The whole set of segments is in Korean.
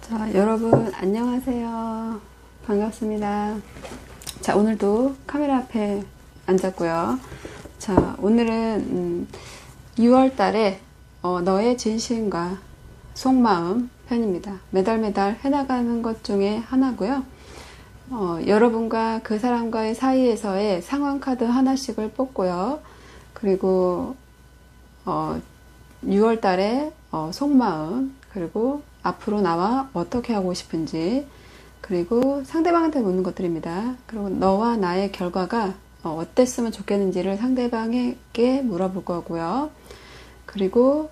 자, 여러분 안녕하세요. 반갑습니다. 자, 오늘도 카메라 앞에 앉았고요. 자, 오늘은 6월 달에 너의 진심과 속마음 편입니다. 매달 해나가는 것 중에 하나고요. 여러분과 그 사람과의 사이에서의 상황 카드 하나씩을 뽑고요. 그리고 6월 달에 속마음, 그리고 앞으로 나와 어떻게 하고 싶은지, 그리고 상대방한테 묻는 것들입니다. 그리고 너와 나의 결과가 어땠으면 좋겠는지를 상대방에게 물어볼 거고요. 그리고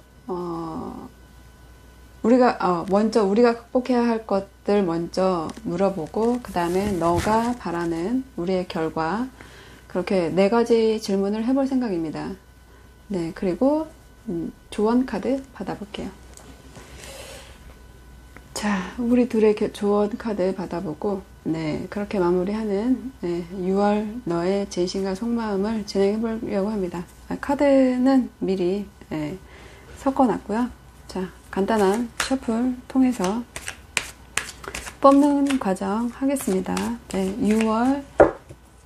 먼저 우리가 극복해야 할 것들 먼저 물어보고, 그 다음에 너가 바라는 우리의 결과, 그렇게 4가지 질문을 해볼 생각입니다. 네, 그리고 조언 카드 받아볼게요. 자, 우리 둘의 조언 카드 받아보고, 네, 그렇게 마무리하는 6월 너의 진심과 속마음을 진행해 보려고 합니다. 카드는 미리 섞어놨고요. 자, 간단한 셔플 통해서 뽑는 과정 하겠습니다. 네, 6월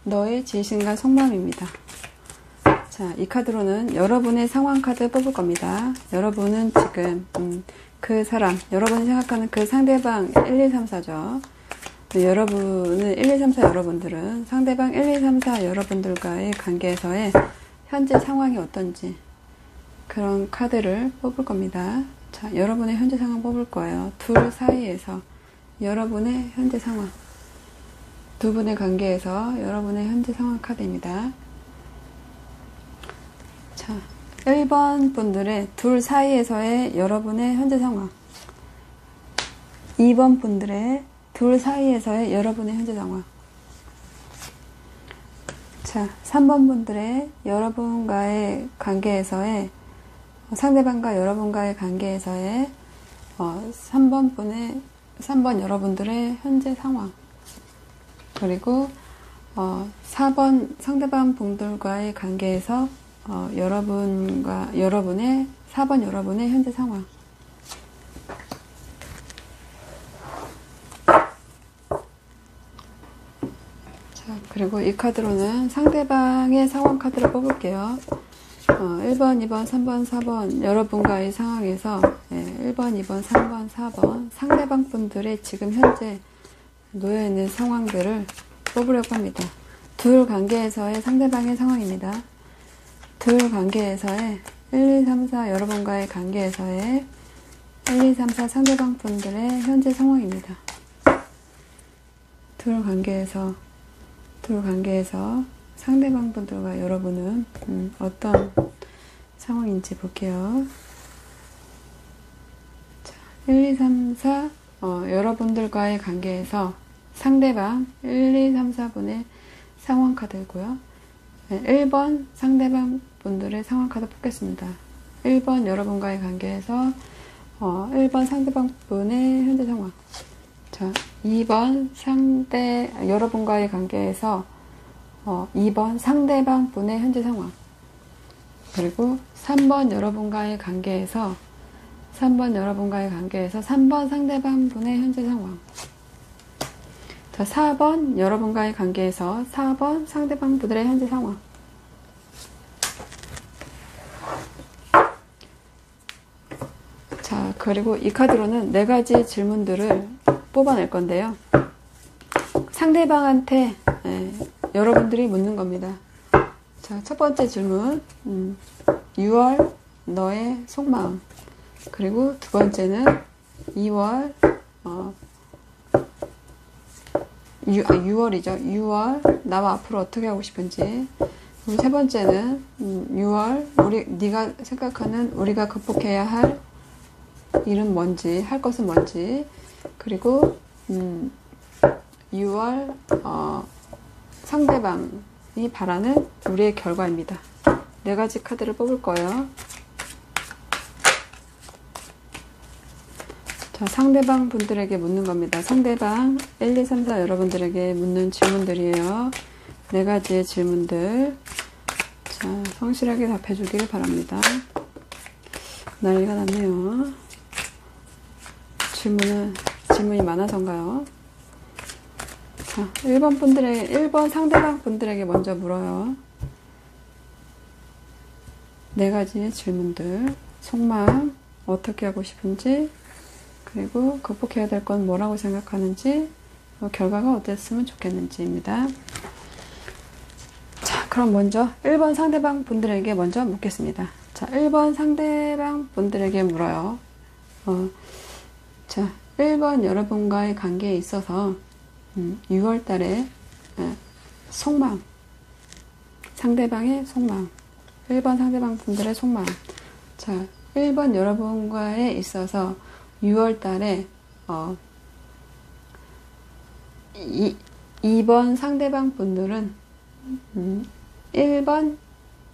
너의 진심과 속마음입니다. 자, 이 카드로는 여러분의 상황 카드 뽑을 겁니다. 여러분은 지금 그 사람, 여러분이 생각하는 그 상대방 1, 2, 3, 4죠. 여러분은 1, 2, 3, 4 여러분들은 상대방 1, 2, 3, 4 여러분들과의 관계에서의 현재 상황이 어떤지, 그런 카드를 뽑을 겁니다. 자, 여러분의 현재 상황 뽑을 거예요. 둘 사이에서 여러분의 현재 상황, 두 분의 관계에서 여러분의 현재 상황 카드입니다. 자, 1번 분들의 둘 사이에서의 여러분의 현재 상황, 2번 분들의 둘 사이에서의 여러분의 현재 상황, 자, 3번 분들의 여러분과의 관계에서의, 상대방과 여러분과의 관계에서의 3번 여러분들의 현재 상황, 그리고 4번 상대방 분들과의 관계에서 여러분의 4번 여러분의 현재 상황. 자, 그리고 이 카드로는 상대방의 상황 카드를 뽑을게요. 1번, 2번, 3번, 4번 여러분과의 상황에서 1번, 2번, 3번, 4번 상대방 분들의 지금 현재 놓여있는 상황들을 뽑으려고 합니다. 둘 관계에서의 상대방의 상황입니다. 둘 관계에서의 1, 2, 3, 4 여러분과의 관계에서의 1, 2, 3, 4 상대방 분들의 현재 상황입니다. 둘 관계에서 상대방 분들과 여러분은 어떤 상황인지 볼게요. 자, 1, 2, 3, 4 여러분들과의 관계에서 상대방 1, 2, 3, 4분의 상황 카드고요. 1번 상대방 분들의 상황 카드 뽑겠습니다. 1번 여러분과의 관계에서 1번 상대방 분의 현재 상황. 자, 2번 여러분과의 관계에서 2번 상대방 분의 현재 상황. 그리고 3번 여러분과의 관계에서 3번 상대방 분의 현재 상황. 자, 4번 여러분과의 관계에서 4번 상대방 분들의 현재 상황. 자, 그리고 이 카드로는 4가지 질문들을 뽑아낼 건데요. 상대방한테 여러분들이 묻는 겁니다. 자, 첫 번째 질문, 6월 너의 속마음. 그리고 두 번째는 6월이죠. 6월 나와 앞으로 어떻게 하고 싶은지. 그리고 세 번째는 6월 네가 생각하는 우리가 극복해야 할 일은 뭔지, 할 것은 뭔지. 그리고 6월 상대방이 바라는 우리의 결과입니다. 4가지 카드를 뽑을 거예요. 자, 상대방 분들에게 묻는 겁니다. 상대방 1, 2, 3, 4 여러분들에게 묻는 질문들이에요. 4가지의 질문들. 자, 성실하게 답해주길 바랍니다. 난리가 났네요. 질문은 질문이 많아서인가요? 자, 1번 상대방 분들에게 먼저 물어요. 4가지의 질문들. 속마음, 어떻게 하고 싶은지, 그리고 극복해야 될 건 뭐라고 생각하는지, 결과가 어땠으면 좋겠는지입니다. 자, 그럼 먼저 1번 상대방 분들에게 먼저 묻겠습니다. 자, 1번 상대방 분들에게 물어요. 자, 1번 여러분과의 관계에 있어서 6월 달에 속마음, 상대방의 속마음, 1번 상대방 분들의 속마음. 자, 1번 여러분과에 있어서 6월 달에 2번 상대방 분들은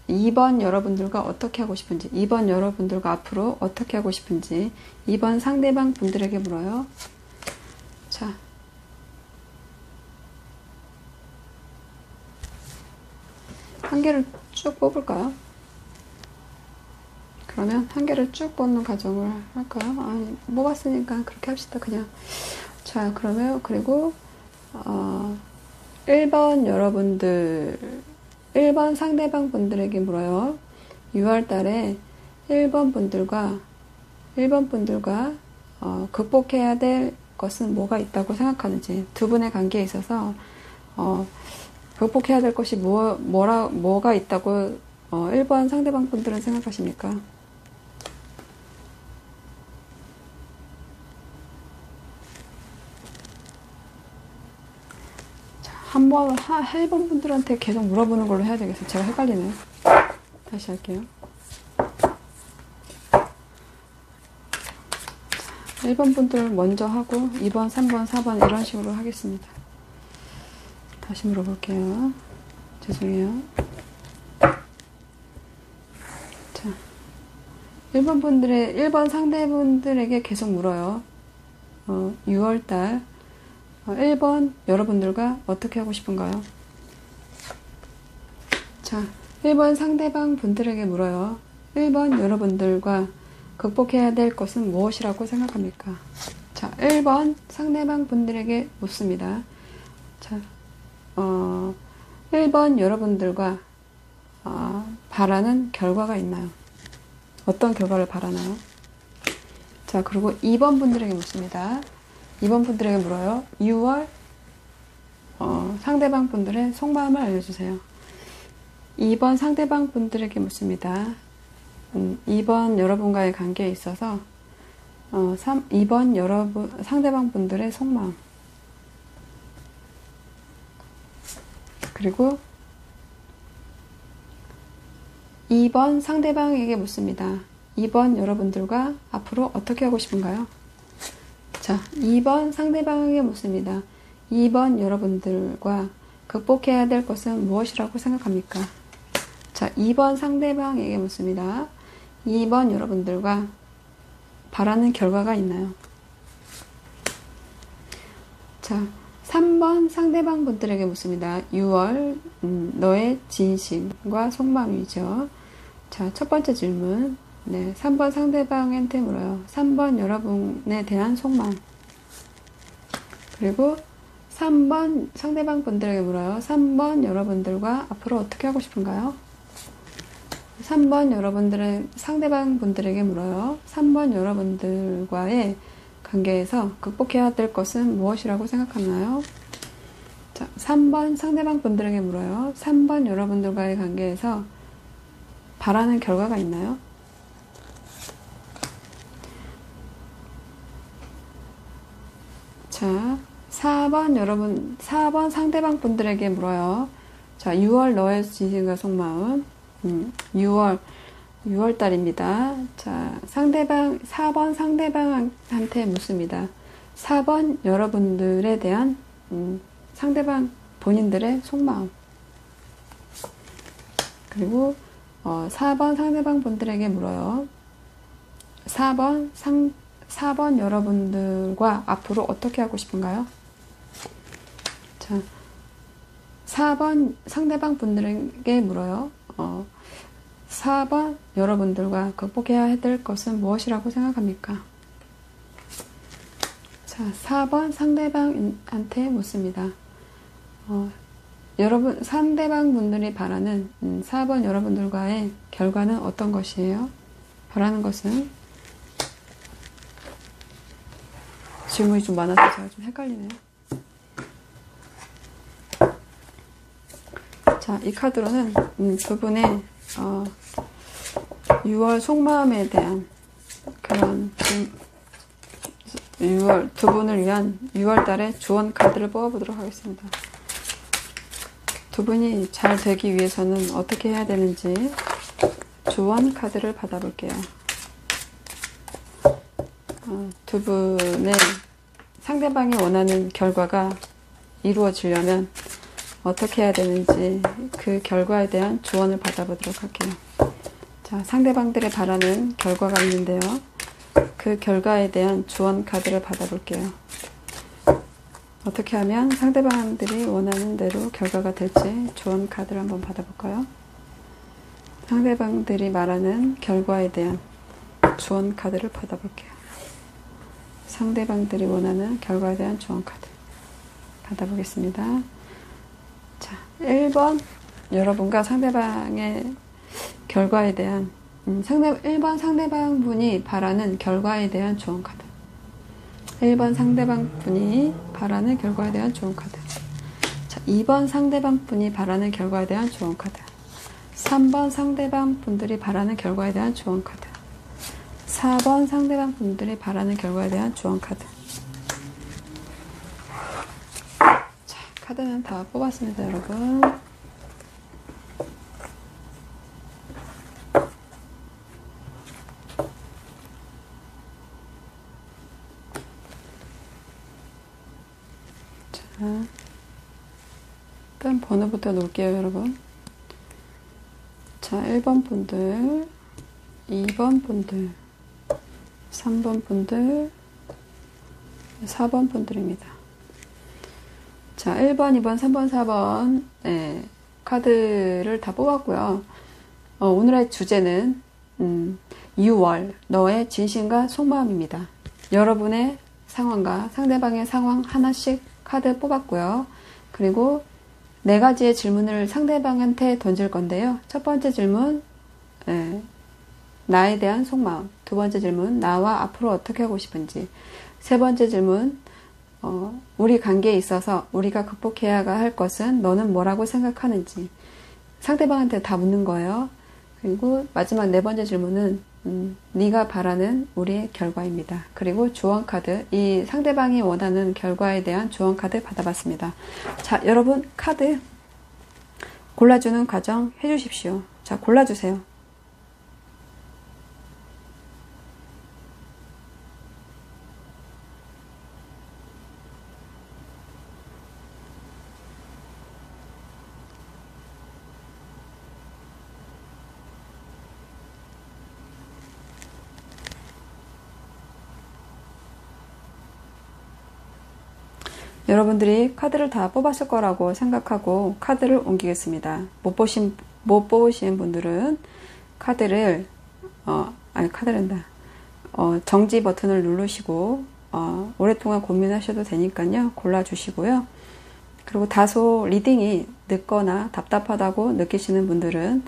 2번 여러분들과 어떻게 하고 싶은지, 2번 여러분들과 앞으로 어떻게 하고 싶은지 2번 상대방 분들에게 물어요. 자, 한 개를 쭉 뽑을까요? 그러면 한 개를 쭉 뽑는 과정을 할까요? 아니, 뽑았으니까 그렇게 합시다, 그냥. 자, 그러면, 그리고, 1번 여러분들, 1번 상대방 분들에게 물어요. 6월 달에 1번 분들과, 극복해야 될 것은 뭐가 있다고 생각하는지, 두 분의 관계에 있어서, 극복해야 될 것이 뭐가 있다고, 1번 상대방 분들은 생각하십니까? 한번 1번 분들한테 계속 물어보는 걸로 해야 되겠어요. 제가 헷갈리네요. 다시 할게요. 1번 분들 먼저 하고 2번, 3번, 4번 이런 식으로 하겠습니다. 다시 물어볼게요. 죄송해요. 자, 1번 상대분들에게 계속 물어요. 6월달 1번 여러분들과 어떻게 하고 싶은가요? 자, 1번 상대방 분들에게 물어요. 1번 여러분들과 극복해야 될 것은 무엇이라고 생각합니까? 자, 1번 상대방 분들에게 묻습니다. 자, 1번 여러분들과 바라는 결과가 있나요? 어떤 결과를 바라나요? 자, 그리고 2번 분들에게 묻습니다. 2번 분들에게 물어요. 6월 상대방 분들의 속마음을 알려주세요. 2번 상대방 분들에게 묻습니다. 2번 여러분과의 관계에 있어서 2번 상대방 분들의 속마음, 그리고 2번 상대방에게 묻습니다. 2번 여러분들과 앞으로 어떻게 하고 싶은가요? 자, 2번 상대방에게 묻습니다. 2번 여러분들과 극복해야 될 것은 무엇이라고 생각합니까? 자, 2번 상대방에게 묻습니다. 2번 여러분들과 바라는 결과가 있나요? 자, 3번 상대방 분들에게 묻습니다. 6월 너의 진심과 속마음이죠. 자, 첫 번째 질문. 네, 3번 상대방한테 물어요. 3번 여러분에 대한 속마음. 그리고 3번 상대방 분들에게 물어요. 3번 여러분들과 앞으로 어떻게 하고 싶은가요? 3번 상대방 분들에게 물어요. 3번 여러분들과의 관계에서 극복해야 될 것은 무엇이라고 생각하나요? 자, 3번 상대방 분들에게 물어요. 3번 여러분들과의 관계에서 바라는 결과가 있나요? 자, 4번 상대방 분들에게 물어요. 자, 6월 너의 진심과 속마음. 6월 달입니다. 자, 4번 상대방한테 묻습니다. 4번 여러분들에 대한, 상대방 본인들의 속마음. 그리고, 4번 상대방 분들에게 물어요. 4번 여러분들과 앞으로 어떻게 하고 싶은가요? 자, 4번 상대방 분들에게 물어요. 4번 여러분들과 극복해야 될 것은 무엇이라고 생각합니까? 자, 4번 상대방한테 묻습니다. 여러분, 상대방 분들이 바라는 4번 여러분들과의 결과는 어떤 것이에요? 바라는 것은 질문이 좀 많아서 제가 좀 헷갈리네요. 자, 이 카드로는 두 분의 6월 속마음에 대한 그런 6월 두 분을 위한 6월 달의 조언 카드를 뽑아보도록 하겠습니다. 두 분이 잘 되기 위해서는 어떻게 해야 되는지 조언 카드를 받아볼게요. 두 분의 상대방이 원하는 결과가 이루어지려면 어떻게 해야 되는지 그 결과에 대한 조언을 받아보도록 할게요. 자, 상대방들이 바라는 결과가 있는데요. 그 결과에 대한 조언 카드를 받아볼게요. 어떻게 하면 상대방들이 원하는 대로 결과가 될지 조언 카드를 한번 받아볼까요? 상대방들이 말하는 결과에 대한 조언 카드를 받아볼게요. 상대방들이 원하는 결과에 대한 조언 카드 받아보겠습니다. 자, 1번 여러분과 상대방의 결과에 대한 1번 상대방 분이 바라는 결과에 대한 조언 카드. 1번 상대방 분이 바라는 결과에 대한 조언 카드. 자, 2번 상대방 분이 바라는 결과에 대한 조언 카드. 3번 상대방 분들이 바라는 결과에 대한 조언 카드. 4번 상대방 분들이 바라는 결과에 대한 조언 카드. 자, 카드는 다 뽑았습니다, 여러분. 자, 일단 번호부터 놓을게요, 여러분. 자, 1번 분들, 2번 분들, 3번 분들, 4번 분들입니다. 자, 1번, 2번, 3번, 4번 네, 카드를 다 뽑았고요. 오늘의 주제는 6월 너의 진심과 속마음입니다. 여러분의 상황과 상대방의 상황 하나씩 카드 뽑았고요. 그리고 4가지의 질문을 상대방한테 던질 건데요. 첫 번째 질문, 나에 대한 속마음. 두 번째 질문, 나와 앞으로 어떻게 하고 싶은지. 세 번째 질문, 우리 관계에 있어서 우리가 극복해야 할 것은 너는 뭐라고 생각하는지. 상대방한테 다 묻는 거예요. 그리고 마지막 4번째 질문은 네가 바라는 우리의 결과입니다. 그리고 조언 카드, 이 상대방이 원하는 결과에 대한 조언 카드 받아봤습니다. 자, 여러분 카드 골라주는 과정 해주십시오. 자, 골라주세요. 여러분들이 카드를 다 뽑았을 거라고 생각하고 카드를 옮기겠습니다. 못 뽑으신 분들은 카드를, 카드란다. 정지 버튼을 누르시고, 오랫동안 고민하셔도 되니까요. 골라주시고요. 그리고 다소 리딩이 늦거나 답답하다고 느끼시는 분들은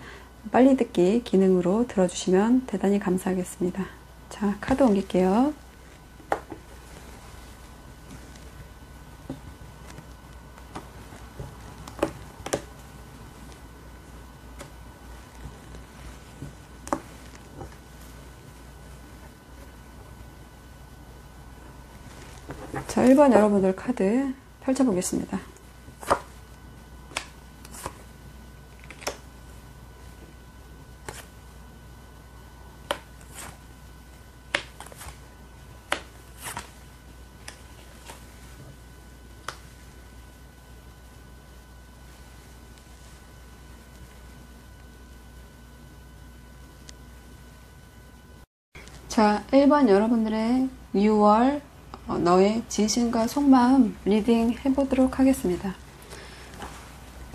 빨리 듣기 기능으로 들어주시면 대단히 감사하겠습니다. 자, 카드 옮길게요. 자, 1번 여러분들 카드 펼쳐보겠습니다. 자, 1번 여러분들의 6월 너의 진심과 속마음 리딩 해보도록 하겠습니다.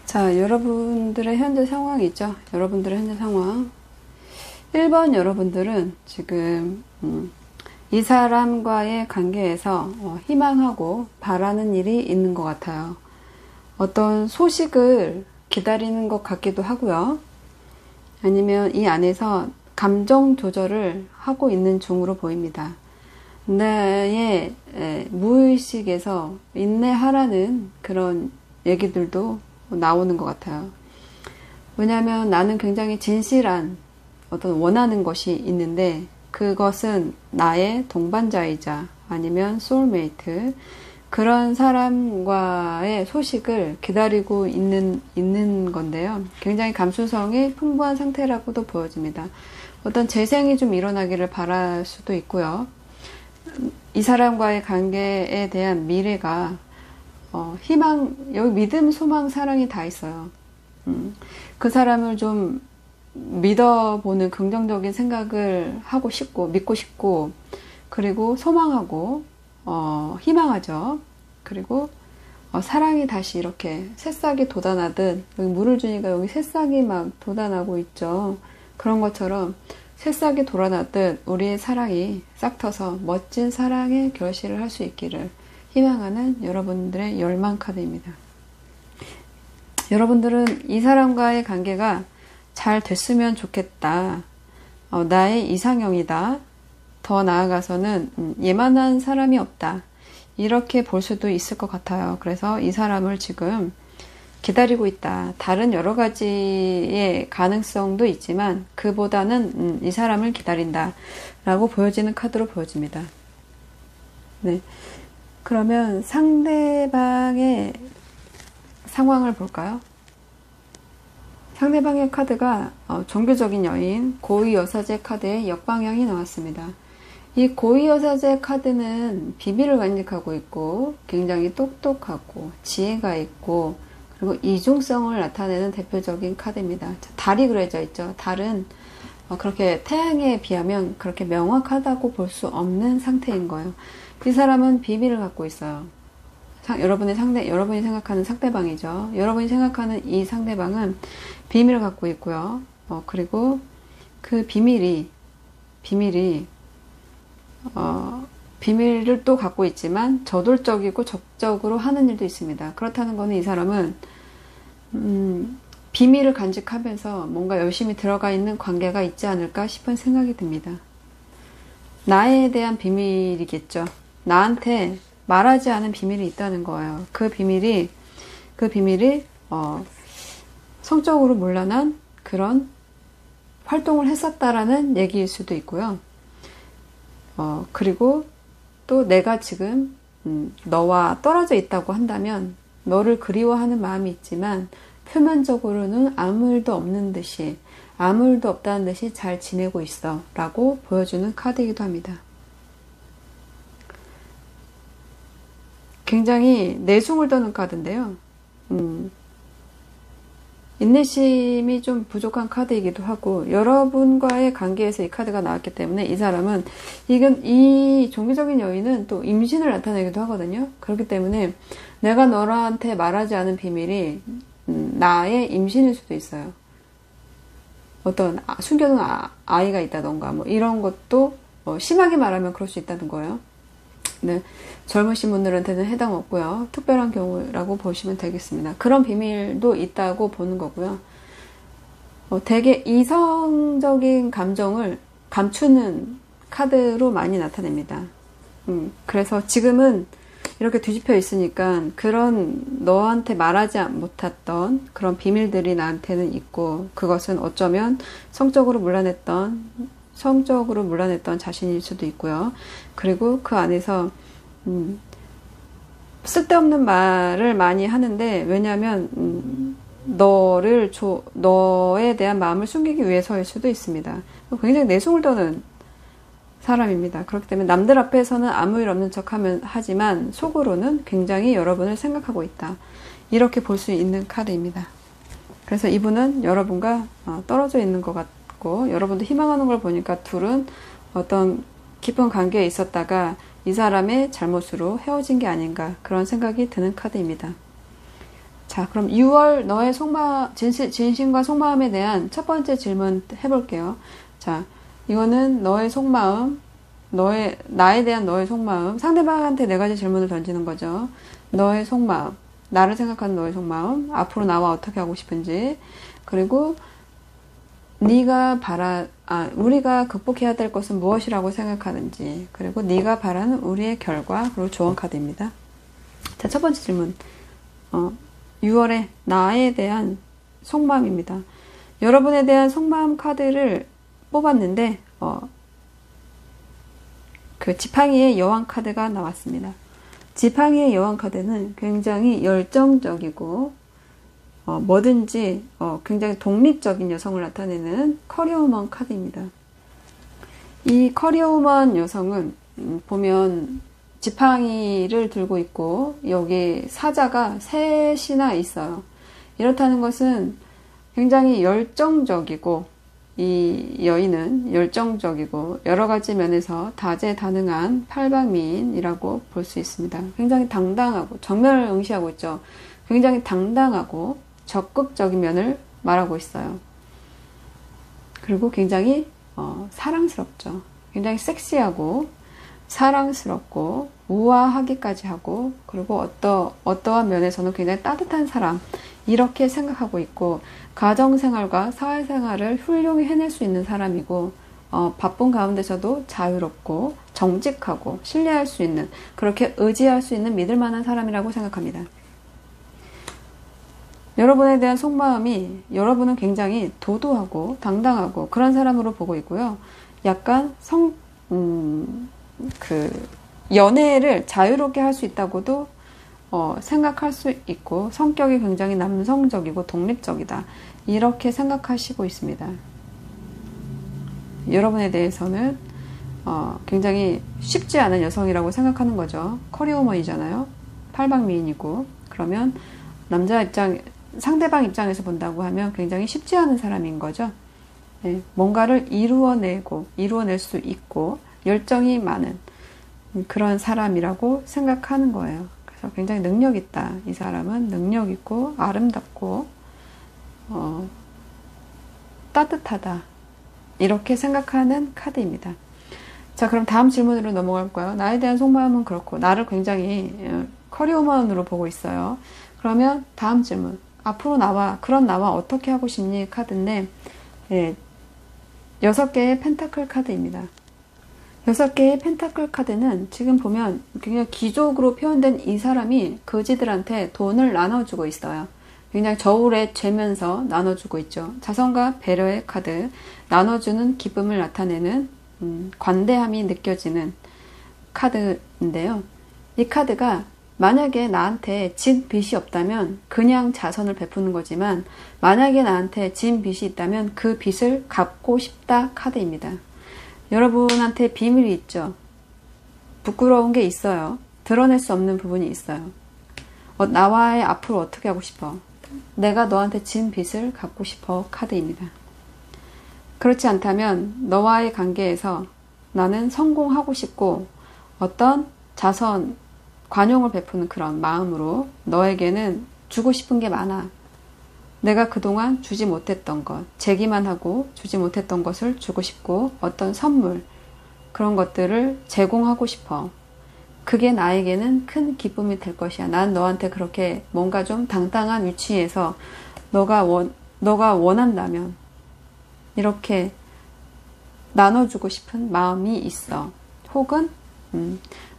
자, 여러분들의 현재 상황이 있죠. 여러분들의 현재 상황. 1번 여러분들은 지금 이 사람과의 관계에서 희망하고 바라는 일이 있는 것 같아요. 어떤 소식을 기다리는 것 같기도 하고요. 아니면 이 안에서 감정 조절을 하고 있는 중으로 보입니다. 나의 무의식에서 인내하라는 그런 얘기들도 나오는 것 같아요. 왜냐하면 나는 굉장히 진실한 어떤 원하는 것이 있는데 그것은 나의 동반자이자 아니면 소울메이트 그런 사람과의 소식을 기다리고 있는 건데요. 굉장히 감수성이 풍부한 상태라고도 보여집니다. 어떤 재생이 좀 일어나기를 바랄 수도 있고요. 이 사람과의 관계에 대한 미래가 희망, 여기 믿음, 소망, 사랑이 다 있어요. 그 사람을 좀 믿어보는 긍정적인 생각을 하고 싶고 믿고 싶고 그리고 소망하고 희망하죠. 그리고 사랑이 다시 이렇게 새싹이 돋아나듯 여기 물을 주니까 여기 새싹이 막 돋아나고 있죠. 그런 것처럼 새싹이 돋아나듯 우리의 사랑이 싹터서 멋진 사랑의 결실을 할 수 있기를 희망하는 여러분들의 열망 카드입니다. 여러분들은 이 사람과의 관계가 잘 됐으면 좋겠다. 나의 이상형이다. 더 나아가서는 얘만한 사람이 없다. 이렇게 볼 수도 있을 것 같아요. 그래서 이 사람을 지금 기다리고 있다. 다른 여러 가지의 가능성도 있지만 그보다는 이 사람을 기다린다. 라고 보여지는 카드로 보여집니다. 네. 그러면 상대방의 상황을 볼까요? 상대방의 카드가 종교적인 여인, 고위여사제 카드의 역방향이 나왔습니다. 이 고위여사제 카드는 비밀을 간직하고 있고 굉장히 똑똑하고 지혜가 있고 그리고 이중성을 나타내는 대표적인 카드입니다. 달이 그려져 있죠. 달은 그렇게 태양에 비하면 그렇게 명확하다고 볼 수 없는 상태인 거예요. 이 사람은 비밀을 갖고 있어요. 여러분이 생각하는 상대방이죠. 여러분이 생각하는 이 상대방은 비밀을 갖고 있고요. 그리고 그 비밀을 또 갖고 있지만 저돌적이고 적극적으로 하는 일도 있습니다. 그렇다는 거는 이 사람은 비밀을 간직하면서 뭔가 열심히 들어가 있는 관계가 있지 않을까 싶은 생각이 듭니다. 나에 대한 비밀이겠죠. 나한테 말하지 않은 비밀이 있다는 거예요. 그 비밀이 성적으로 문란한 그런 활동을 했었다라는 얘기일 수도 있고요. 그리고 또 내가 지금 너와 떨어져 있다고 한다면 너를 그리워하는 마음이 있지만 표면적으로는 아무 일도 없는 듯이 아무 일도 없다는 듯이 잘 지내고 있어 라고 보여주는 카드이기도 합니다. 굉장히 내숭을 떠는 카드인데요. 인내심이 좀 부족한 카드이기도 하고 여러분과의 관계에서 이 카드가 나왔기 때문에 이 사람은 이 종교적인 여인은 또 임신을 나타내기도 하거든요. 그렇기 때문에 내가 너한테 말하지 않은 비밀이 나의 임신일 수도 있어요. 어떤 숨겨둔 아이가 있다던가 뭐 이런 것도 심하게 말하면 그럴 수 있다는 거예요. 네, 젊으신 분들한테는 해당 없고요. 특별한 경우라고 보시면 되겠습니다. 그런 비밀도 있다고 보는 거고요. 되게 이성적인 감정을 감추는 카드로 많이 나타냅니다. 그래서 지금은 이렇게 뒤집혀 있으니까 그런 너한테 말하지 못했던 그런 비밀들이 나한테는 있고 그것은 어쩌면 성적으로 문란했던 자신일 수도 있고요. 그리고 그 안에서 쓸데없는 말을 많이 하는데 왜냐하면 너에 대한 마음을 숨기기 위해서일 수도 있습니다. 굉장히 내숭을 떠는 사람입니다. 그렇기 때문에 남들 앞에서는 아무 일 없는 척 하지만 속으로는 굉장히 여러분을 생각하고 있다. 이렇게 볼 수 있는 카드입니다. 그래서 이분은 여러분과 떨어져 있는 것 같고 여러분도 희망하는 걸 보니까 둘은 어떤 깊은 관계에 있었다가 이 사람의 잘못으로 헤어진 게 아닌가 그런 생각이 드는 카드입니다. 자, 그럼 6월 너의 진심과 속마음에 대한 첫 번째 질문 해볼게요. 자, 이거는 너의 속마음, 나에 대한 너의 속마음, 상대방한테 네 가지 질문을 던지는 거죠. 너의 속마음, 나를 생각하는 너의 속마음, 앞으로 나와 어떻게 하고 싶은지, 그리고 우리가 극복해야 될 것은 무엇이라고 생각하는지, 그리고 네가 바라는 우리의 결과, 그리고 조언 카드입니다. 자, 첫 번째 질문. 6월에 나에 대한 속마음입니다. 여러분에 대한 속마음 카드를 뽑았는데, 그 지팡이의 여왕 카드가 나왔습니다. 지팡이의 여왕 카드는 굉장히 열정적이고, 뭐든지 굉장히 독립적인 여성을 나타내는 커리어우먼 카드입니다. 이 커리어우먼 여성은 보면 지팡이를 들고 있고 여기 사자가 셋이나 있어요. 이렇다는 것은 굉장히 열정적이고 이 여인은 열정적이고 여러 가지 면에서 다재다능한 팔방미인이라고 볼 수 있습니다. 굉장히 당당하고 정면을 응시하고 있죠. 굉장히 당당하고 적극적인 면을 말하고 있어요. 그리고 굉장히 사랑스럽죠. 굉장히 섹시하고 사랑스럽고 우아하기까지 하고 그리고 어떠한 면에서는 굉장히 따뜻한 사람 이렇게 생각하고 있고 가정생활과 사회생활을 훌륭히 해낼 수 있는 사람이고 바쁜 가운데서도 자유롭고 정직하고 신뢰할 수 있는 그렇게 의지할 수 있는 믿을 만한 사람이라고 생각합니다. 여러분에 대한 속마음이 여러분은 굉장히 도도하고 당당하고 그런 사람으로 보고 있고요. 약간 연애를 자유롭게 할 수 있다고도 생각할 수 있고 성격이 굉장히 남성적이고 독립적이다. 이렇게 생각하시고 있습니다. 여러분에 대해서는 굉장히 쉽지 않은 여성이라고 생각하는 거죠. 커리어우먼이잖아요. 팔방미인이고 그러면 상대방 입장에서 본다고 하면 굉장히 쉽지 않은 사람인 거죠. 네, 뭔가를 이루어낼 수 있고 열정이 많은 그런 사람이라고 생각하는 거예요. 그래서 굉장히 능력 있다. 이 사람은 능력 있고 아름답고 따뜻하다. 이렇게 생각하는 카드입니다. 자, 그럼 다음 질문으로 넘어갈까요? 나에 대한 속마음은 그렇고 나를 굉장히 커리어우먼으로 보고 있어요. 그러면 다음 질문. 앞으로 그런 나와 어떻게 하고 싶니? 카드인데 6개의 펜타클 카드입니다. 6개의 펜타클 카드는 지금 보면 굉장히 기족으로 표현된 이 사람이 거지들한테 돈을 나눠주고 있어요. 굉장히 저울에 재면서 나눠주고 있죠. 자선과 배려의 카드, 나눠주는 기쁨을 나타내는 관대함이 느껴지는 카드인데요. 이 카드가 만약에 나한테 진 빚이 없다면 그냥 자선을 베푸는 거지만 만약에 나한테 진 빚이 있다면 그 빚을 갚고 싶다 카드입니다. 여러분한테 비밀이 있죠. 부끄러운 게 있어요. 드러낼 수 없는 부분이 있어요. 나와의 앞으로 어떻게 하고 싶어? 내가 너한테 진 빚을 갚고 싶어 카드입니다. 그렇지 않다면 너와의 관계에서 나는 성공하고 싶고 어떤 관용을 베푸는 그런 마음으로 너에게는 주고 싶은 게 많아. 내가 그동안 주지 못했던 것, 제기만 하고 주지 못했던 것을 주고 싶고 어떤 선물, 그런 것들을 제공하고 싶어. 그게 나에게는 큰 기쁨이 될 것이야. 난 너한테 그렇게 뭔가 좀 당당한 위치에서 너가 원한다면 이렇게 나눠주고 싶은 마음이 있어. 혹은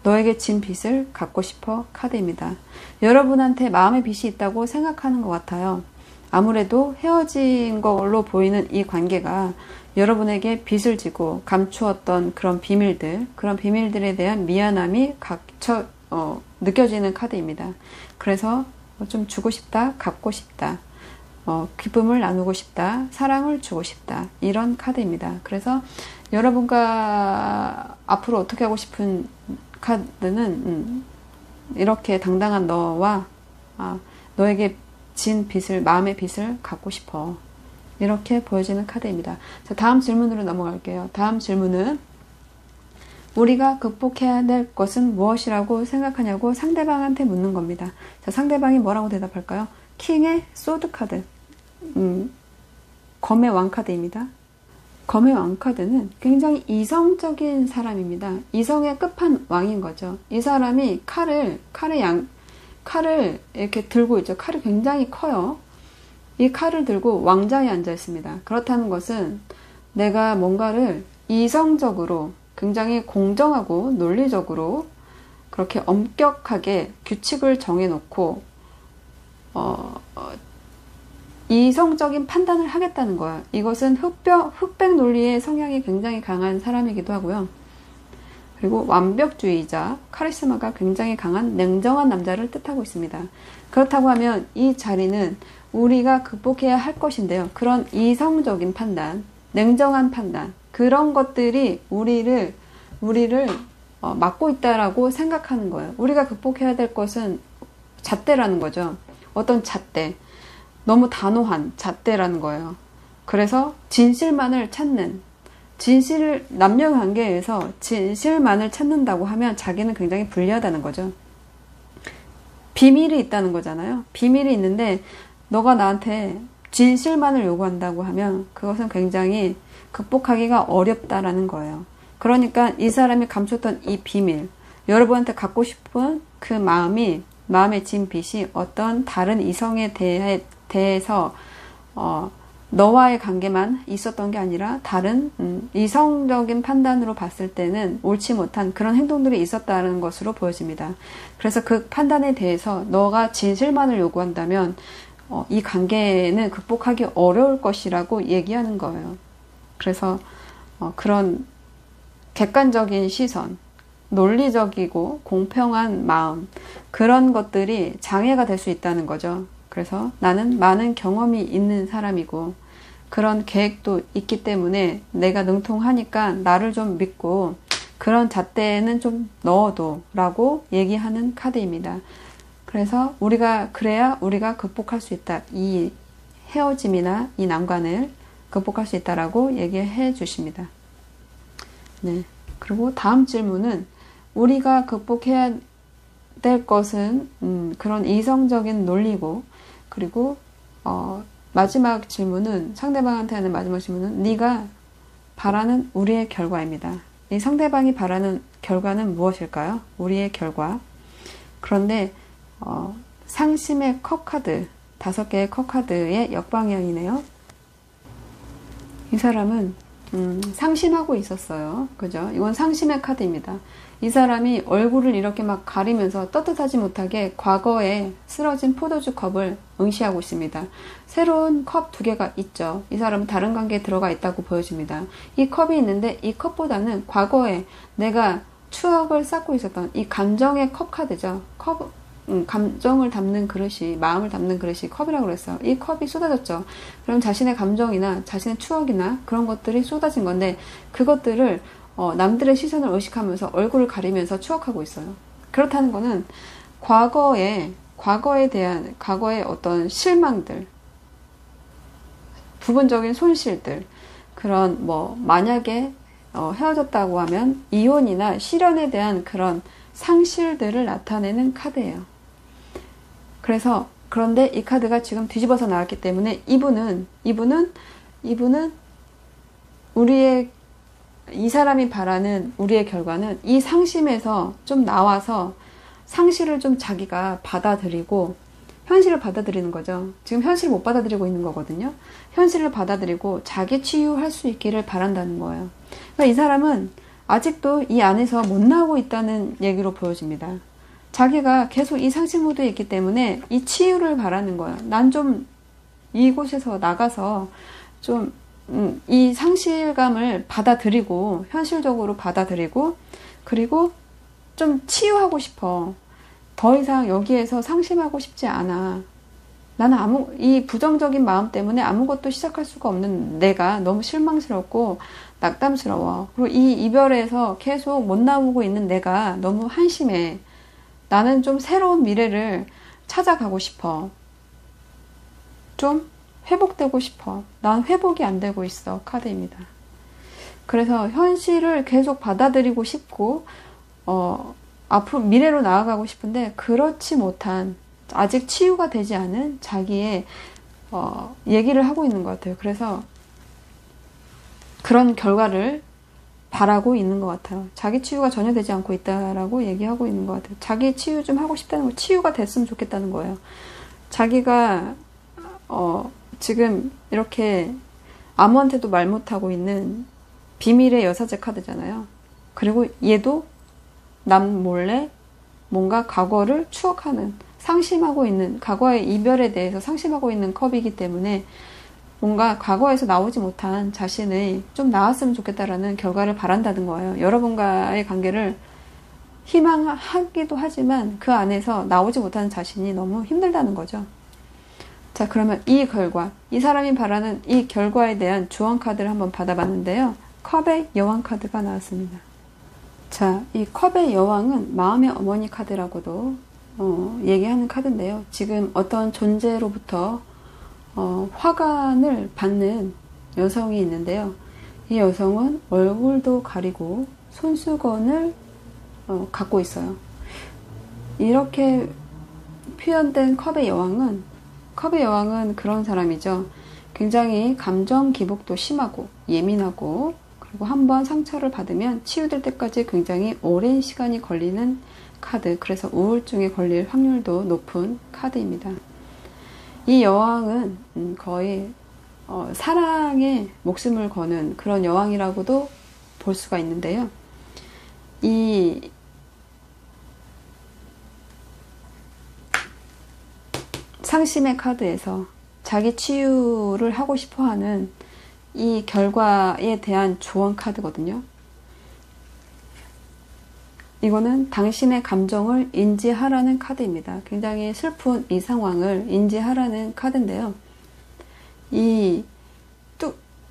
너에게 진 빚을 갚고 싶어 카드입니다. 여러분한테 마음의 빚이 있다고 생각하는 것 같아요. 아무래도 헤어진 걸로 보이는 이 관계가 여러분에게 빚을 지고 감추었던 그런 비밀들에 대한 미안함이 느껴지는 카드입니다. 그래서 좀 주고 싶다, 갚고 싶다, 기쁨을 나누고 싶다, 사랑을 주고 싶다, 이런 카드입니다. 그래서 여러분과 앞으로 어떻게 하고 싶은 카드는 이렇게 당당한 너와 너에게 진 빚을, 마음의 빚을 갚고 싶어. 이렇게 보여지는 카드입니다. 자, 다음 질문으로 넘어갈게요. 다음 질문은 우리가 극복해야 될 것은 무엇이라고 생각하냐고 상대방한테 묻는 겁니다. 자, 상대방이 뭐라고 대답할까요? 킹의 소드 카드, 검의 왕 카드입니다. 검의 왕 카드는 굉장히 이성적인 사람입니다. 이성의 끝판왕인 거죠. 이 사람이 칼을 이렇게 들고 있죠. 칼이 굉장히 커요. 이 칼을 들고 왕좌에 앉아 있습니다. 그렇다는 것은 내가 뭔가를 이성적으로 굉장히 공정하고 논리적으로 그렇게 엄격하게 규칙을 정해놓고 이성적인 판단을 하겠다는 거야. 이것은 흑백 논리의 성향이 굉장히 강한 사람이기도 하고요. 그리고 완벽주의자, 카리스마가 굉장히 강한 냉정한 남자를 뜻하고 있습니다. 그렇다고 하면 이 자리는 우리가 극복해야 할 것인데요. 그런 이성적인 판단, 냉정한 판단, 그런 것들이 우리를 막고 있다라고 생각하는 거예요. 우리가 극복해야 될 것은 잣대라는 거죠. 어떤 잣대, 너무 단호한 잣대라는 거예요. 그래서 진실만을 찾는, 남녀 관계에서 진실만을 찾는다고 하면 자기는 굉장히 불리하다는 거죠. 비밀이 있다는 거잖아요. 비밀이 있는데 너가 나한테 진실만을 요구한다고 하면 그것은 굉장히 극복하기가 어렵다라는 거예요. 그러니까 이 사람이 감췄던 이 비밀, 여러분한테 갖고 싶은 그 마음에 진 빛이 어떤 다른 이성에 대해서 너와의 관계만 있었던 게 아니라 다른 이성적인 판단으로 봤을 때는 옳지 못한 그런 행동들이 있었다는 것으로 보여집니다. 그래서 그 판단에 대해서 너가 진실만을 요구한다면 이 관계는 극복하기 어려울 것이라고 얘기하는 거예요. 그래서 그런 객관적인 시선, 논리적이고 공평한 마음, 그런 것들이 장애가 될 수 있다는 거죠. 그래서 나는 많은 경험이 있는 사람이고 그런 계획도 있기 때문에 내가 능통하니까 나를 좀 믿고 그런 잣대는 좀 넣어도 라고 얘기하는 카드입니다. 그래서 그래야 우리가 극복할 수 있다. 이 헤어짐이나 이 난관을 극복할 수 있다라고 얘기해 주십니다. 네. 그리고 다음 질문은 우리가 극복해야 될 것은 그런 이성적인 논리고, 그리고 마지막 질문은, 상대방한테 하는 마지막 질문은 네가 바라는 우리의 결과입니다. 이 상대방이 바라는 결과는 무엇일까요? 우리의 결과. 그런데 상심의 컵카드, 5개의 컵카드의 역방향이네요. 이 사람은 상심하고 있었어요. 그죠? 이건 상심의 카드입니다. 이 사람이 얼굴을 이렇게 막 가리면서 떳떳하지 못하게 과거에 쓰러진 포도주 컵을 응시하고 있습니다. 새로운 컵 2개가 있죠. 이 사람은 다른 관계에 들어가 있다고 보여집니다. 이 컵이 있는데 이 컵보다는 과거에 내가 추억을 쌓고 있었던 이 감정의 컵 카드죠. 감정을 담는 그릇이, 마음을 담는 그릇이 컵이라고 그랬어요. 이 컵이 쏟아졌죠. 그럼 자신의 감정이나 자신의 추억이나 그런 것들이 쏟아진 건데 그것들을 남들의 시선을 의식하면서 얼굴을 가리면서 추억하고 있어요. 그렇다는 거는 과거의 어떤 실망들, 부분적인 손실들, 그런 만약에 헤어졌다고 하면 이혼이나 실연에 대한 그런 상실들을 나타내는 카드예요. 그런데 이 카드가 지금 뒤집어서 나왔기 때문에 이분은 이 사람이 바라는 우리의 결과는 이 상심에서 좀 나와서 상실을 좀 자기가 받아들이고 현실을 받아들이는 거죠. 지금 현실을 못 받아들이고 있는 거거든요. 현실을 받아들이고 자기 치유할 수 있기를 바란다는 거예요. 그러니까 이 사람은 아직도 이 안에서 못 나오고 있다는 얘기로 보여집니다. 자기가 계속 이 상실 모드에 있기 때문에 이 치유를 바라는 거예요. 난 좀 이곳에서 나가서 좀 이 상실감을 받아들이고 현실적으로 받아들이고 그리고 좀 치유하고 싶어. 더 이상 여기에서 상심하고 싶지 않아. 나는 이 부정적인 마음 때문에 아무것도 시작할 수가 없는 내가 너무 실망스럽고 낙담스러워. 그리고 이 이별에서 계속 못 나오고 있는 내가 너무 한심해. 나는 좀 새로운 미래를 찾아가고 싶어. 좀 회복되고 싶어. 난 회복이 안 되고 있어. 카드입니다. 그래서 현실을 계속 받아들이고 싶고 앞으로 미래로 나아가고 싶은데 그렇지 못한, 아직 치유가 되지 않은 자기의 얘기를 하고 있는 것 같아요. 그래서 그런 결과를 바라고 있는 것 같아요. 자기 치유가 전혀 되지 않고 있다라고 얘기하고 있는 것 같아요. 자기 치유 좀 하고 싶다는 거, 치유가 됐으면 좋겠다는 거예요. 자기가 지금 이렇게 아무한테도 말 못하고 있는 비밀의 여사제 카드잖아요. 그리고 얘도 남 몰래 뭔가 과거를 추억하는, 상심하고 있는, 과거의 이별에 대해서 상심하고 있는 컵이기 때문에 뭔가 과거에서 나오지 못한 자신이 좀 나았으면 좋겠다라는 결과를 바란다는 거예요. 여러분과의 관계를 희망하기도 하지만 그 안에서 나오지 못하는 자신이 너무 힘들다는 거죠. 자, 그러면 이 결과, 이 사람이 바라는 이 결과에 대한 조언 카드를 한번 받아봤는데요. 컵의 여왕 카드가 나왔습니다. 자, 이 컵의 여왕은 마음의 어머니 카드라고도 얘기하는 카드인데요. 지금 어떤 존재로부터 화관을 받는 여성이 있는데요. 이 여성은 얼굴도 가리고 손수건을 갖고 있어요. 이렇게 표현된 컵의 여왕은 그런 사람이죠. 굉장히 감정 기복도 심하고 예민하고, 그리고 한번 상처를 받으면 치유될 때까지 굉장히 오랜 시간이 걸리는 카드. 그래서 우울증에 걸릴 확률도 높은 카드입니다. 이 여왕은 거의 사랑에 목숨을 거는 그런 여왕이라고도 볼 수가 있는데요. 이 상심의 카드에서 자기 치유를 하고 싶어하는 이 결과에 대한 조언 카드거든요. 이거는 당신의 감정을 인지하라는 카드입니다. 굉장히 슬픈 이 상황을 인지하라는 카드인데요. 이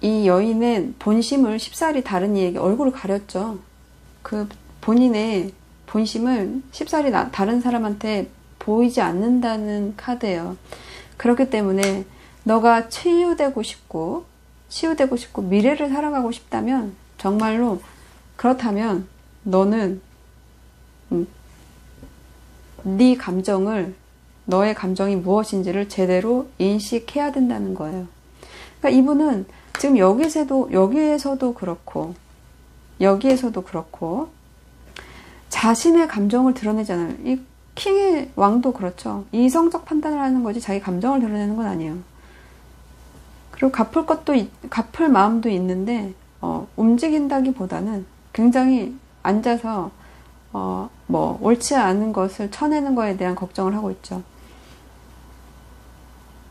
여인은 본심을 쉽사리 다른 이에게 얼굴을 가렸죠. 그 본인의 본심을 쉽사리 다른 사람한테 보이지 않는다는 카드예요. 그렇기 때문에 너가 치유되고 싶고 미래를 살아가고 싶다면, 정말로 그렇다면 너는 네 감정을, 너의 감정이 무엇인지를 제대로 인식해야 된다는 거예요. 그러니까 이분은 지금 여기에서도 그렇고 자신의 감정을 드러내잖아요. 이 킹의 왕도 그렇죠. 이성적 판단을 하는 거지 자기 감정을 드러내는 건 아니에요. 그리고 갚을 마음도 있는데 움직인다기보다는 굉장히 앉아서 옳지 않은 것을 쳐내는 거에 대한 걱정을 하고 있죠.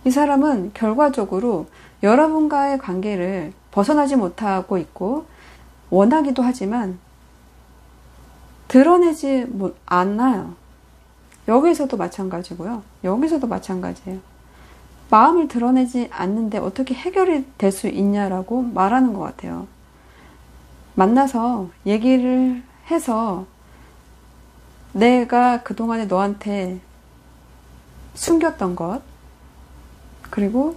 이 사람은 결과적으로 여러분과의 관계를 벗어나지 못하고 있고, 원하기도 하지만 드러내지 않아요. 여기서도 마찬가지고요. 여기서도 마찬가지예요. 마음을 드러내지 않는데 어떻게 해결이 될 수 있냐라고 말하는 것 같아요. 만나서 얘기를 해서 내가 그동안에 너한테 숨겼던 것, 그리고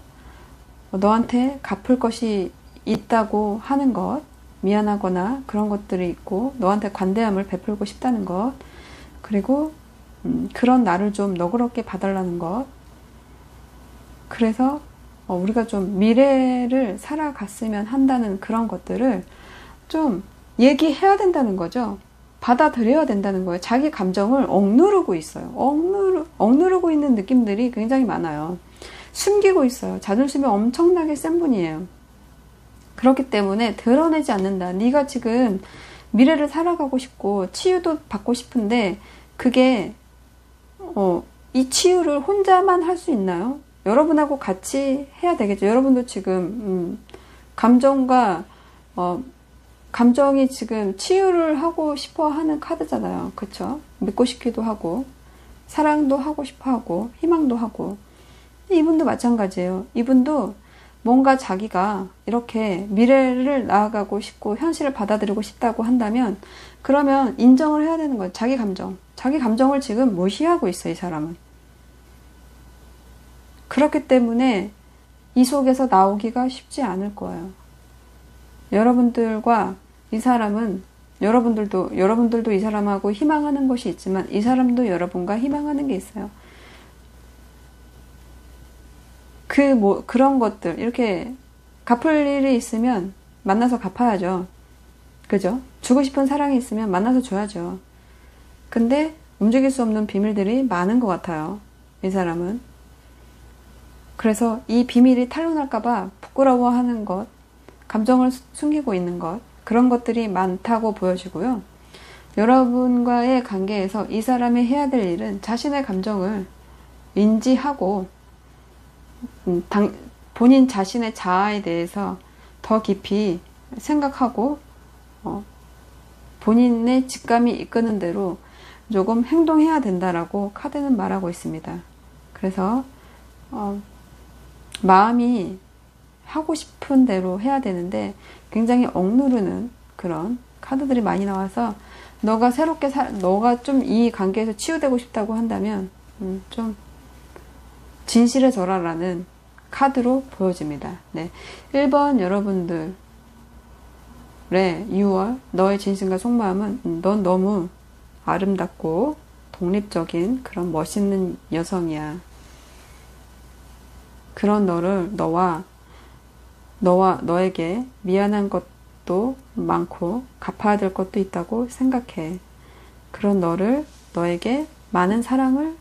너한테 갚을 것이 있다고 하는 것, 미안하거나 그런 것들이 있고 너한테 관대함을 베풀고 싶다는 것, 그리고 그런 나를 좀 너그럽게 봐달라는 것, 그래서 우리가 좀 미래를 살아갔으면 한다는 그런 것들을 좀 얘기해야 된다는 거죠. 받아들여야 된다는 거예요. 자기 감정을 억누르고 있어요. 억누르고 있는 느낌들이 굉장히 많아요. 숨기고 있어요. 자존심이 엄청나게 센 분이에요. 그렇기 때문에 드러내지 않는다. 네가 지금 미래를 살아가고 싶고 치유도 받고 싶은데 그게 이 치유를 혼자만 할 수 있나요? 여러분하고 같이 해야 되겠죠. 여러분도 지금 감정이 지금 치유를 하고 싶어 하는 카드잖아요. 그쵸? 믿고 싶기도 하고 사랑도 하고 싶어 하고 희망도 하고. 이분도 마찬가지예요. 이분도 뭔가 자기가 이렇게 미래를 나아가고 싶고 현실을 받아들이고 싶다고 한다면, 그러면 인정을 해야 되는 거예요. 자기 감정을 지금 무시하고 있어요. 이 사람은. 그렇기 때문에 이 속에서 나오기가 쉽지 않을 거예요. 여러분들과 이 사람은, 여러분들도 이 사람하고 희망하는 것이 있지만 이 사람도 여러분과 희망하는 게 있어요. 그런 것들, 이렇게 갚을 일이 있으면 만나서 갚아야죠. 그죠? 주고 싶은 사랑이 있으면 만나서 줘야죠. 근데 움직일 수 없는 비밀들이 많은 것 같아요. 이 사람은. 그래서 이 비밀이 탄로날까봐 부끄러워하는 것, 감정을 숨기고 있는 것, 그런 것들이 많다고 보여지고요. 여러분과의 관계에서 이 사람이 해야 될 일은 자신의 감정을 인지하고 본인 자신의 자아에 대해서 더 깊이 생각하고 본인의 직감이 이끄는 대로 조금 행동해야 된다라고 카드는 말하고 있습니다. 그래서 마음이 하고 싶은 대로 해야 되는데 굉장히 억누르는 그런 카드들이 많이 나와서 너가 새롭게 너가 좀 이 관계에서 치유되고 싶다고 한다면 좀 진실해져라라는 카드로 보여집니다. 네, 1번 여러분들의 6월 너의 진심과 속마음은 넌 너무 아름답고 독립적인 그런 멋있는 여성이야. 그런 너에게 미안한 것도 많고 갚아야 될 것도 있다고 생각해. 그런 너에게 많은 사랑을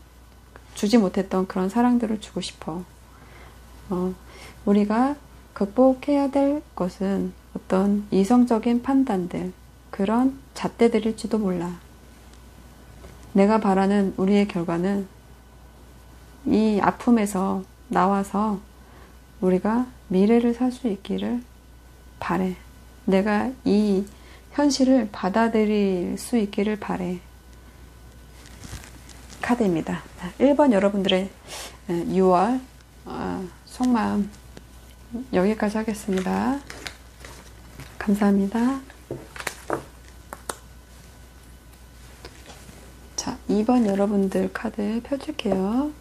주지 못했던 그런 사랑들을 주고 싶어. 우리가 극복해야 될 것은 어떤 이성적인 판단들, 그런 잣대들일지도 몰라. 내가 바라는 우리의 결과는 이 아픔에서 나와서 우리가 미래를 살 수 있기를 바래. 내가 이 현실을 받아들일 수 있기를 바래. 카드입니다. 1번 여러분들의 6월 속마음 여기까지 하겠습니다. 감사합니다. 자, 2번 여러분들 카드 펼칠게요.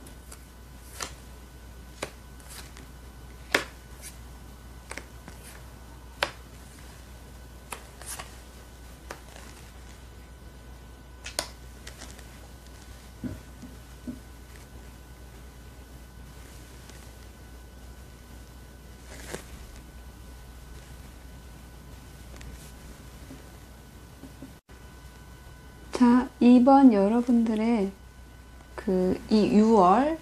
자, 2번 여러분들의 이 6월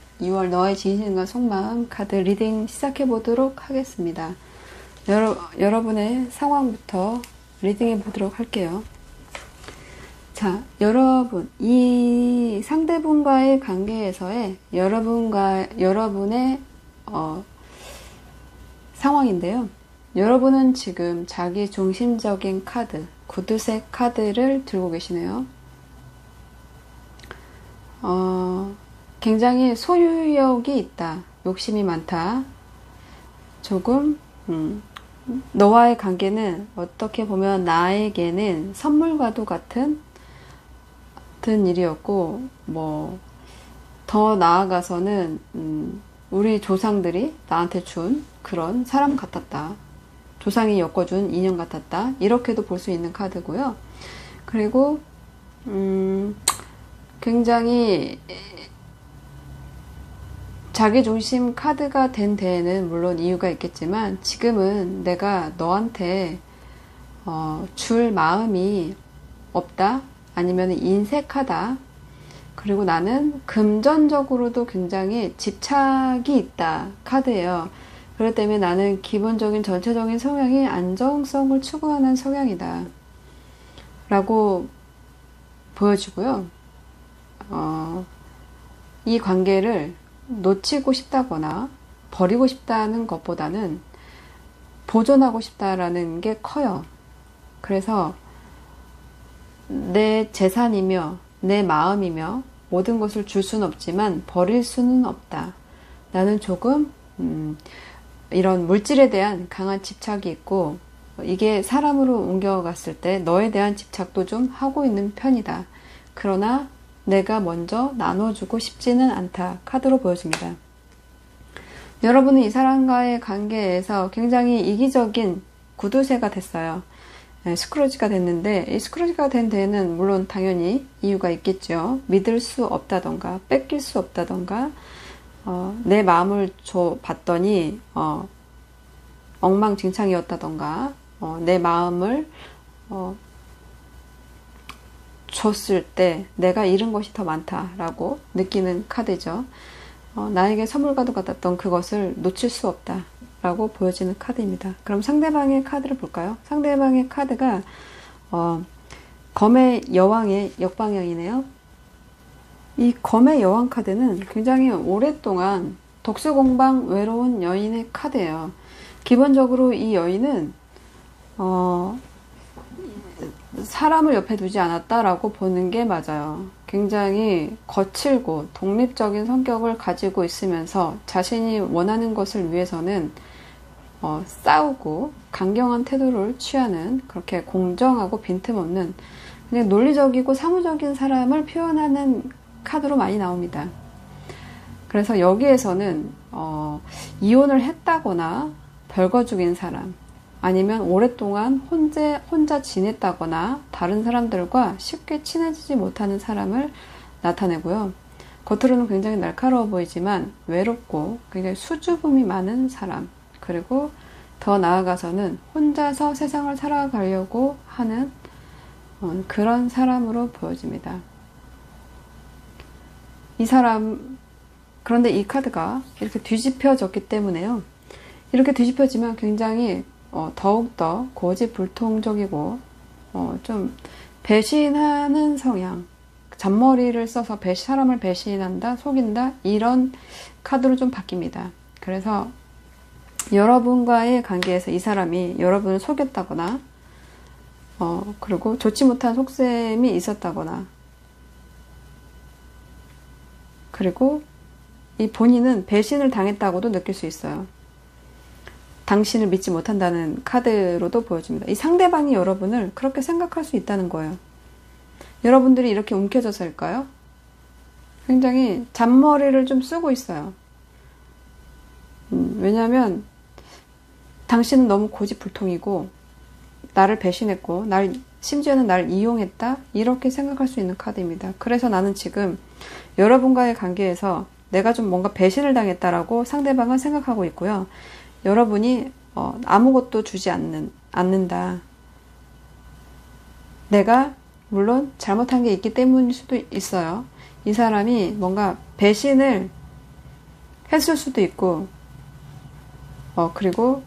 너의 진심과 속마음 카드 리딩 시작해 보도록 하겠습니다. 여러분의 상황부터 리딩해 보도록 할게요. 자, 여러분, 이 상대분과의 관계에서의 여러분의 상황인데요. 여러분은 지금 자기 중심적인 카드, 구두색 카드를 들고 계시네요. 굉장히 소유욕이 있다. 욕심이 많다. 조금 너와의 관계는 어떻게 보면 나에게는 선물과도 같은 일이었고, 더 나아가서는 우리 조상들이 나한테 준 그런 사람 같았다. 조상이 엮어준 인연 같았다. 이렇게도 볼 수 있는 카드고요. 그리고 굉장히 자기중심 카드가 된 데에는 물론 이유가 있겠지만 지금은 내가 너한테 줄 마음이 없다, 아니면 인색하다, 그리고 나는 금전적으로도 굉장히 집착이 있다 카드예요. 그렇기 때문에 나는 기본적인 전체적인 성향이 안정성을 추구하는 성향이다 라고 보여지고요. 이 관계를 놓치고 싶다거나 버리고 싶다는 것보다는 보존하고 싶다라는 게 커요. 그래서 내 재산이며 내 마음이며 모든 것을 줄 수는 없지만 버릴 수는 없다. 나는 조금 이런 물질에 대한 강한 집착이 있고, 이게 사람으로 옮겨갔을 때 너에 대한 집착도 좀 하고 있는 편이다. 그러나 내가 먼저 나눠주고 싶지는 않다 카드로 보여집니다. 여러분은 이 사람과의 관계에서 굉장히 이기적인 구두쇠가 됐어요. 스크루지가 됐는데, 이 스크루지가 된 데에는 물론 당연히 이유가 있겠죠. 믿을 수 없다던가 뺏길 수 없다던가 내 마음을 봤더니 엉망진창이었다던가 내 마음을 줬을 때 내가 잃은 것이 더 많다라고 느끼는 카드죠. 나에게 선물과도 같았던 그것을 놓칠 수 없다라고 보여지는 카드입니다. 그럼 상대방의 카드를 볼까요? 상대방의 카드가 검의 여왕의 역방향이네요. 이 검의 여왕 카드는 굉장히 오랫동안 독수공방 외로운 여인의 카드예요. 기본적으로 이 여인은 사람을 옆에 두지 않았다라고 보는 게 맞아요. 굉장히 거칠고 독립적인 성격을 가지고 있으면서 자신이 원하는 것을 위해서는 싸우고 강경한 태도를 취하는, 그렇게 공정하고 빈틈없는 그냥 논리적이고 사무적인 사람을 표현하는 카드로 많이 나옵니다. 그래서 여기에서는 이혼을 했다거나 별거 죽인 사람, 아니면 오랫동안 혼자 지냈다거나 다른 사람들과 쉽게 친해지지 못하는 사람을 나타내고요. 겉으로는 굉장히 날카로워 보이지만 외롭고 굉장히 수줍음이 많은 사람, 그리고 더 나아가서는 혼자서 세상을 살아가려고 하는 그런 사람으로 보여집니다. 이 사람, 그런데 이 카드가 이렇게 뒤집혀졌기 때문에요. 이렇게 뒤집혀지면 굉장히 더욱더 고집불통적이고 좀 배신하는 성향, 잔머리를 써서 사람을 배신한다, 속인다, 이런 카드로 좀 바뀝니다. 그래서 여러분과의 관계에서 이 사람이 여러분을 속였다거나 그리고 좋지 못한 속셈이 있었다거나, 그리고 이 본인은 배신을 당했다고도 느낄 수 있어요. 당신을 믿지 못한다는 카드로도 보여집니다. 이 상대방이 여러분을 그렇게 생각할 수 있다는 거예요. 여러분들이 이렇게 움켜져서일까요? 굉장히 잔머리를 좀 쓰고 있어요. 왜냐하면 당신은 너무 고집불통이고 나를 배신했고 심지어는 날 이용했다, 이렇게 생각할 수 있는 카드입니다. 그래서 나는 지금 여러분과의 관계에서 내가 좀 뭔가 배신을 당했다라고 상대방은 생각하고 있고요. 여러분이 아무것도 주지 않는다. 내가 물론 잘못한 게 있기 때문일 수도 있어요. 이 사람이 뭔가 배신을 했을 수도 있고 그리고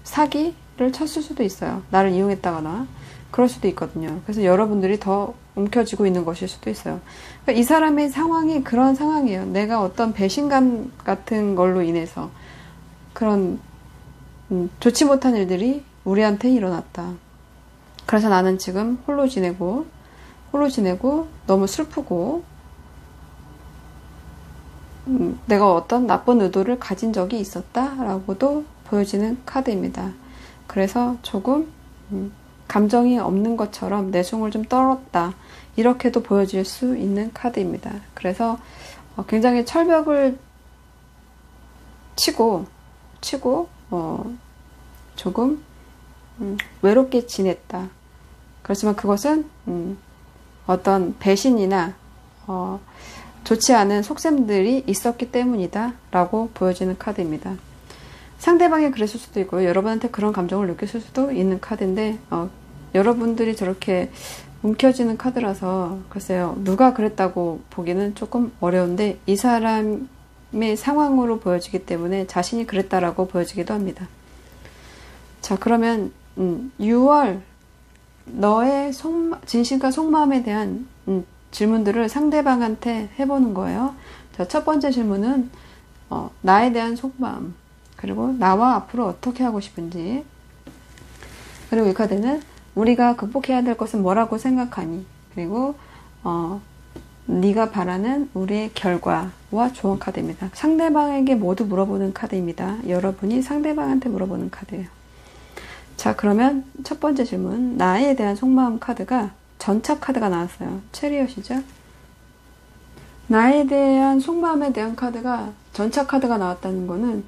사기를 쳤을 수도 있어요. 나를 이용했다거나 그럴 수도 있거든요. 그래서 여러분들이 더 움켜쥐고 있는 것일 수도 있어요. 그러니까 이 사람의 상황이 그런 상황이에요. 내가 어떤 배신감 같은 걸로 인해서 그런 좋지 못한 일들이 우리한테 일어났다. 그래서 나는 지금 홀로 지내고 너무 슬프고 내가 어떤 나쁜 의도를 가진 적이 있었다라고도 보여지는 카드입니다. 그래서 조금 감정이 없는 것처럼 내숭을 좀 떨었다, 이렇게도 보여질 수 있는 카드입니다. 그래서 굉장히 철벽을 치고 조금 외롭게 지냈다. 그렇지만 그것은 어떤 배신이나 좋지 않은 속셈들이 있었기 때문이다 라고 보여지는 카드입니다. 상대방이 그랬을 수도 있고요. 여러분한테 그런 감정을 느꼈을 수도 있는 카드인데 여러분들이 저렇게 움켜쥐는 카드라서 글쎄요, 누가 그랬다고 보기는 조금 어려운데 이 사람의 상황으로 보여지기 때문에 자신이 그랬다라고 보여지기도 합니다. 자, 그러면 6월 너의 진심과 속마음에 대한 질문들을 상대방한테 해보는 거예요. 자, 첫 번째 질문은 나에 대한 속마음, 그리고 나와 앞으로 어떻게 하고 싶은지, 그리고 이 카드는 우리가 극복해야 될 것은 뭐라고 생각하니, 그리고 네가 바라는 우리의 결과와 조언 카드입니다. 상대방에게 모두 물어보는 카드입니다. 여러분이 상대방한테 물어보는 카드예요. 자, 그러면 첫 번째 질문, 나에 대한 속마음 카드가 전차 카드가 나왔어요. 체리엇이죠. 나에 대한 속마음에 대한 카드가 전차 카드가 나왔다는 거는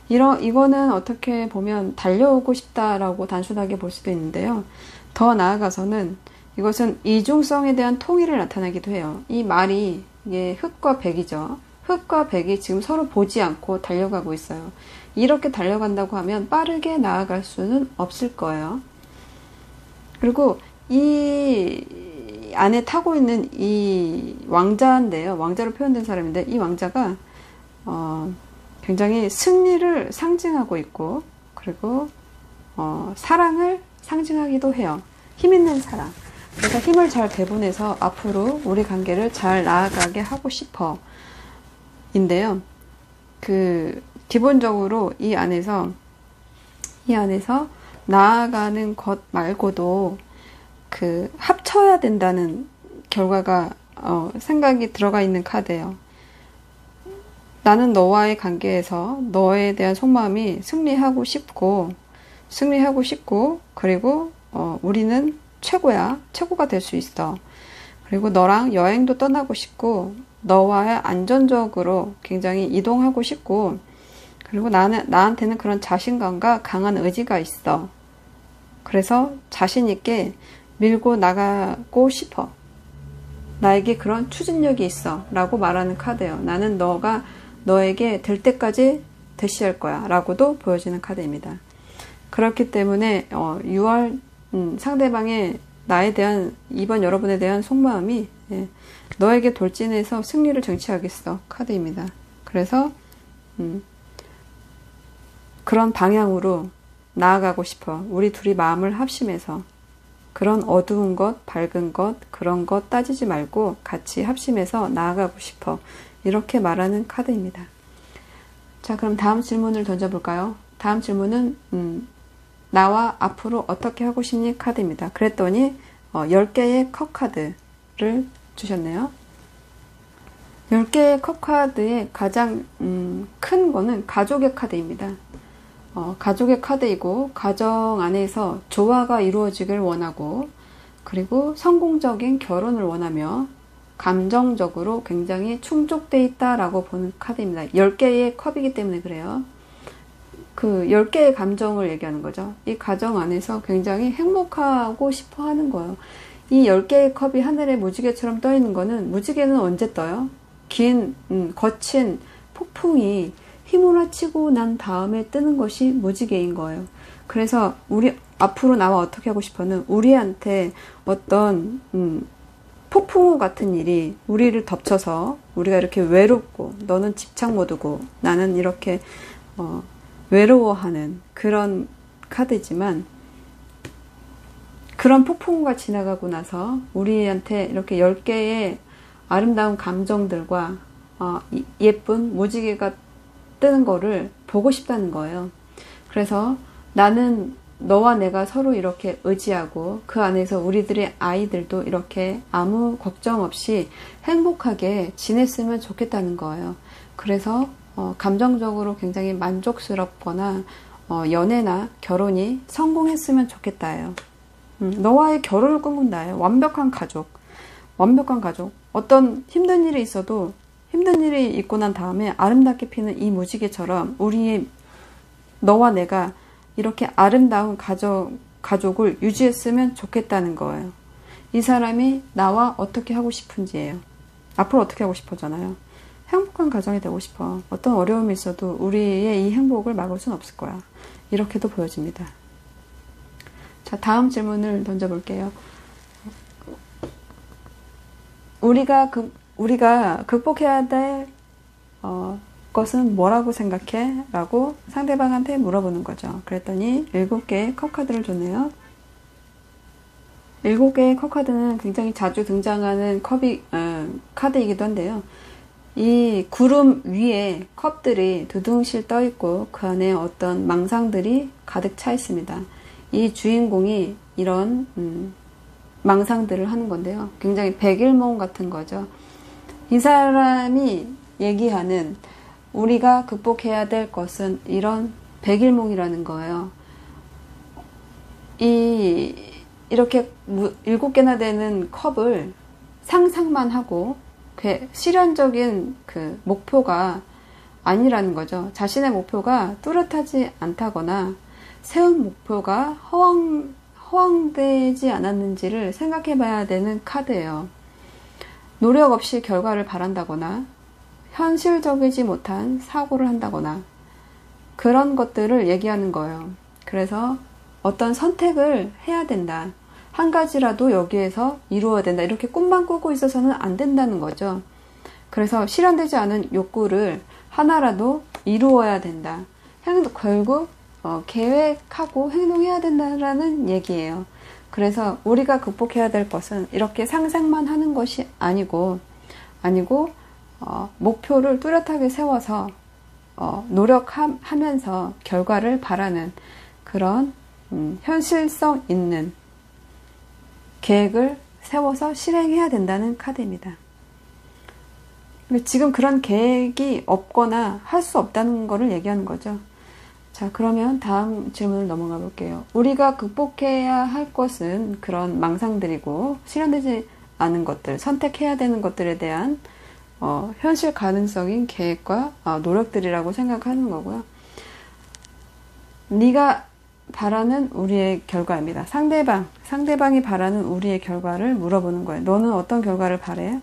이거는 어떻게 보면 달려오고 싶다라고 단순하게 볼 수도 있는데요. 더 나아가서는 이것은 이중성에 대한 통일을 나타내기도 해요. 이 말이 이게 흑과 백이죠. 흑과 백이 지금 서로 보지 않고 달려가고 있어요. 이렇게 달려간다고 하면 빠르게 나아갈 수는 없을 거예요. 그리고 이 안에 타고 있는 이 왕자인데요. 왕자로 표현된 사람인데 이 왕자가 굉장히 승리를 상징하고 있고 그리고 사랑을 상징하기도 해요. 힘 있는 사랑. 그래서 힘을 잘 배분해서 앞으로 우리 관계를 잘 나아가게 하고 싶어. 인데요. 기본적으로 이 안에서 나아가는 것 말고도 합쳐야 된다는 결과가 생각이 들어가 있는 카드예요. 나는 너와의 관계에서 너에 대한 속마음이 승리하고 싶고 그리고 우리는 최고야. 최고가 될 수 있어. 그리고 너랑 여행도 떠나고 싶고 너와의 안전적으로 굉장히 이동하고 싶고 그리고 나한테는 그런 자신감과 강한 의지가 있어. 그래서 자신 있게 밀고 나가고 싶어. 나에게 그런 추진력이 있어. 라고 말하는 카드예요. 나는 너가 너에게 될 때까지 대시할 거야. 라고도 보여지는 카드입니다. 그렇기 때문에 6월 상대방의 나에 대한 이번 여러분에 대한 속마음이 너에게 돌진해서 승리를 쟁취하겠어. 카드입니다. 그래서 그런 방향으로 나아가고 싶어. 우리 둘이 마음을 합심해서 그런 어두운 것, 밝은 것, 그런 것 따지지 말고 같이 합심해서 나아가고 싶어. 이렇게 말하는 카드입니다. 자, 그럼 다음 질문을 던져볼까요? 다음 질문은 나와 앞으로 어떻게 하고 싶니? 카드입니다. 그랬더니 10개의 컵 카드를 주셨네요. 10개의 컵 카드의 가장 큰 거는 가족의 카드입니다. 가족의 카드이고 가정 안에서 조화가 이루어지길 원하고 그리고 성공적인 결혼을 원하며 감정적으로 굉장히 충족되어 있다라고 보는 카드입니다. 10개의 컵이기 때문에 그래요. 10개의 감정을 얘기하는 거죠. 이 가정 안에서 굉장히 행복하고 싶어 하는 거예요. 이 10개의 컵이 하늘에 무지개처럼 떠 있는 거는 무지개는 언제 떠요? 거친 폭풍이 휘몰아치고 난 다음에 뜨는 것이 무지개인 거예요. 그래서 우리 앞으로 나와 어떻게 하고 싶어는 우리한테 어떤 폭풍우 같은 일이 우리를 덮쳐서 우리가 이렇게 외롭고 너는 집착 모드고 나는 이렇게 외로워하는 그런 카드지만 그런 폭풍우가 지나가고 나서 우리한테 이렇게 10개의 아름다운 감정들과 예쁜 무지개가 뜨는 거를 보고 싶다는 거예요. 그래서 나는 너와 내가 서로 이렇게 의지하고 그 안에서 우리들의 아이들도 이렇게 아무 걱정 없이 행복하게 지냈으면 좋겠다는 거예요. 그래서 감정적으로 굉장히 만족스럽거나 연애나 결혼이 성공했으면 좋겠다예요. 너와의 결혼을 꿈꾼다예요. 완벽한 가족. 어떤 힘든 일이 있어도 힘든 일이 있고 난 다음에 아름답게 피는 이 무지개처럼 너와 내가 이렇게 아름다운 가족을 유지했으면 좋겠다는 거예요. 이 사람이 나와 어떻게 하고 싶은지예요. 앞으로 어떻게 하고 싶어잖아요. 행복한 가정이 되고 싶어. 어떤 어려움이 있어도 우리의 이 행복을 막을 수는 없을 거야. 이렇게도 보여집니다. 자, 다음 질문을 던져볼게요. 우리가 극복해야 될 것은 뭐라고 생각해? 라고 상대방한테 물어보는 거죠. 그랬더니 7개의 컵카드를 줬네요. 7개의 컵카드는 굉장히 자주 등장하는 카드이기도 한데요. 이 구름 위에 컵들이 두둥실 떠 있고 그 안에 어떤 망상들이 가득 차 있습니다. 이 주인공이 이런 망상들을 하는 건데요. 굉장히 백일몽 같은 거죠. 이 사람이 얘기하는 우리가 극복해야 될 것은 이런 백일몽이라는 거예요. 이렇게 7개나 되는 컵을 상상만 하고 실현적인 목표가 아니라는 거죠. 자신의 목표가 뚜렷하지 않다거나 세운 목표가 허황되지 않았는지를 생각해 봐야 되는 카드예요. 노력 없이 결과를 바란다거나 현실적이지 못한 사고를 한다거나 그런 것들을 얘기하는 거예요. 그래서 어떤 선택을 해야 된다. 한 가지라도 여기에서 이루어야 된다. 이렇게 꿈만 꾸고 있어서는 안 된다는 거죠. 그래서 실현되지 않은 욕구를 하나라도 이루어야 된다. 결국 계획하고 행동해야 된다라는 얘기예요. 그래서 우리가 극복해야 될 것은 이렇게 상상만 하는 것이 아니고 목표를 뚜렷하게 세워서 노력하면서 결과를 바라는 그런 현실성 있는 계획을 세워서 실행해야 된다는 카드입니다. 지금 그런 계획이 없거나 할 수 없다는 것을 얘기하는 거죠. 자, 그러면 다음 질문을 넘어가 볼게요. 우리가 극복해야 할 것은 그런 망상들이고 실현되지 않은 것들, 선택해야 되는 것들에 대한 현실 가능성인 계획과 노력들이라고 생각하는 거고요. 네가 바라는 우리의 결과입니다. 상대방이 바라는 우리의 결과를 물어보는 거예요. 너는 어떤 결과를 바래?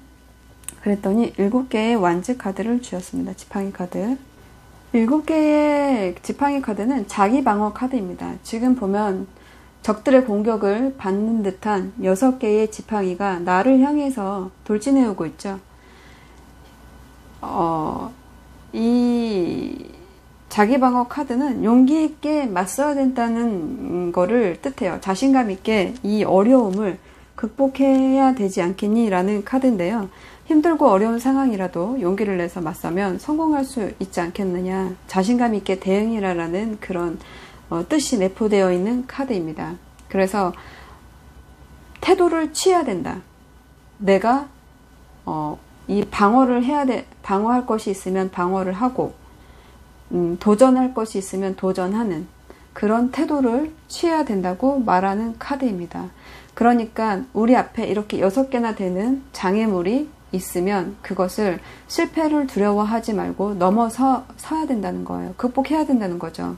그랬더니 7개의 완즈 카드를 주었습니다. 지팡이 카드. 7개의 지팡이 카드는 자기 방어 카드입니다. 지금 보면 적들의 공격을 받는 듯한 6개의 지팡이가 나를 향해서 돌진해 오고 있죠. 이 자기 방어 카드는 용기 있게 맞서야 된다는 거를 뜻해요. 자신감 있게 이 어려움을 극복해야 되지 않겠니? 라는 카드인데요. 힘들고 어려운 상황이라도 용기를 내서 맞서면 성공할 수 있지 않겠느냐. 자신감 있게 대응이라는 그런 뜻이 내포되어 있는 카드입니다. 그래서 태도를 취해야 된다. 내가 이 방어할 것이 있으면 방어를 하고 도전할 것이 있으면 도전하는 그런 태도를 취해야 된다고 말하는 카드입니다. 그러니까 우리 앞에 이렇게 6개나 되는 장애물이 있으면 그것을 실패를 두려워하지 말고 넘어서야 된다는 거예요. 극복해야 된다는 거죠.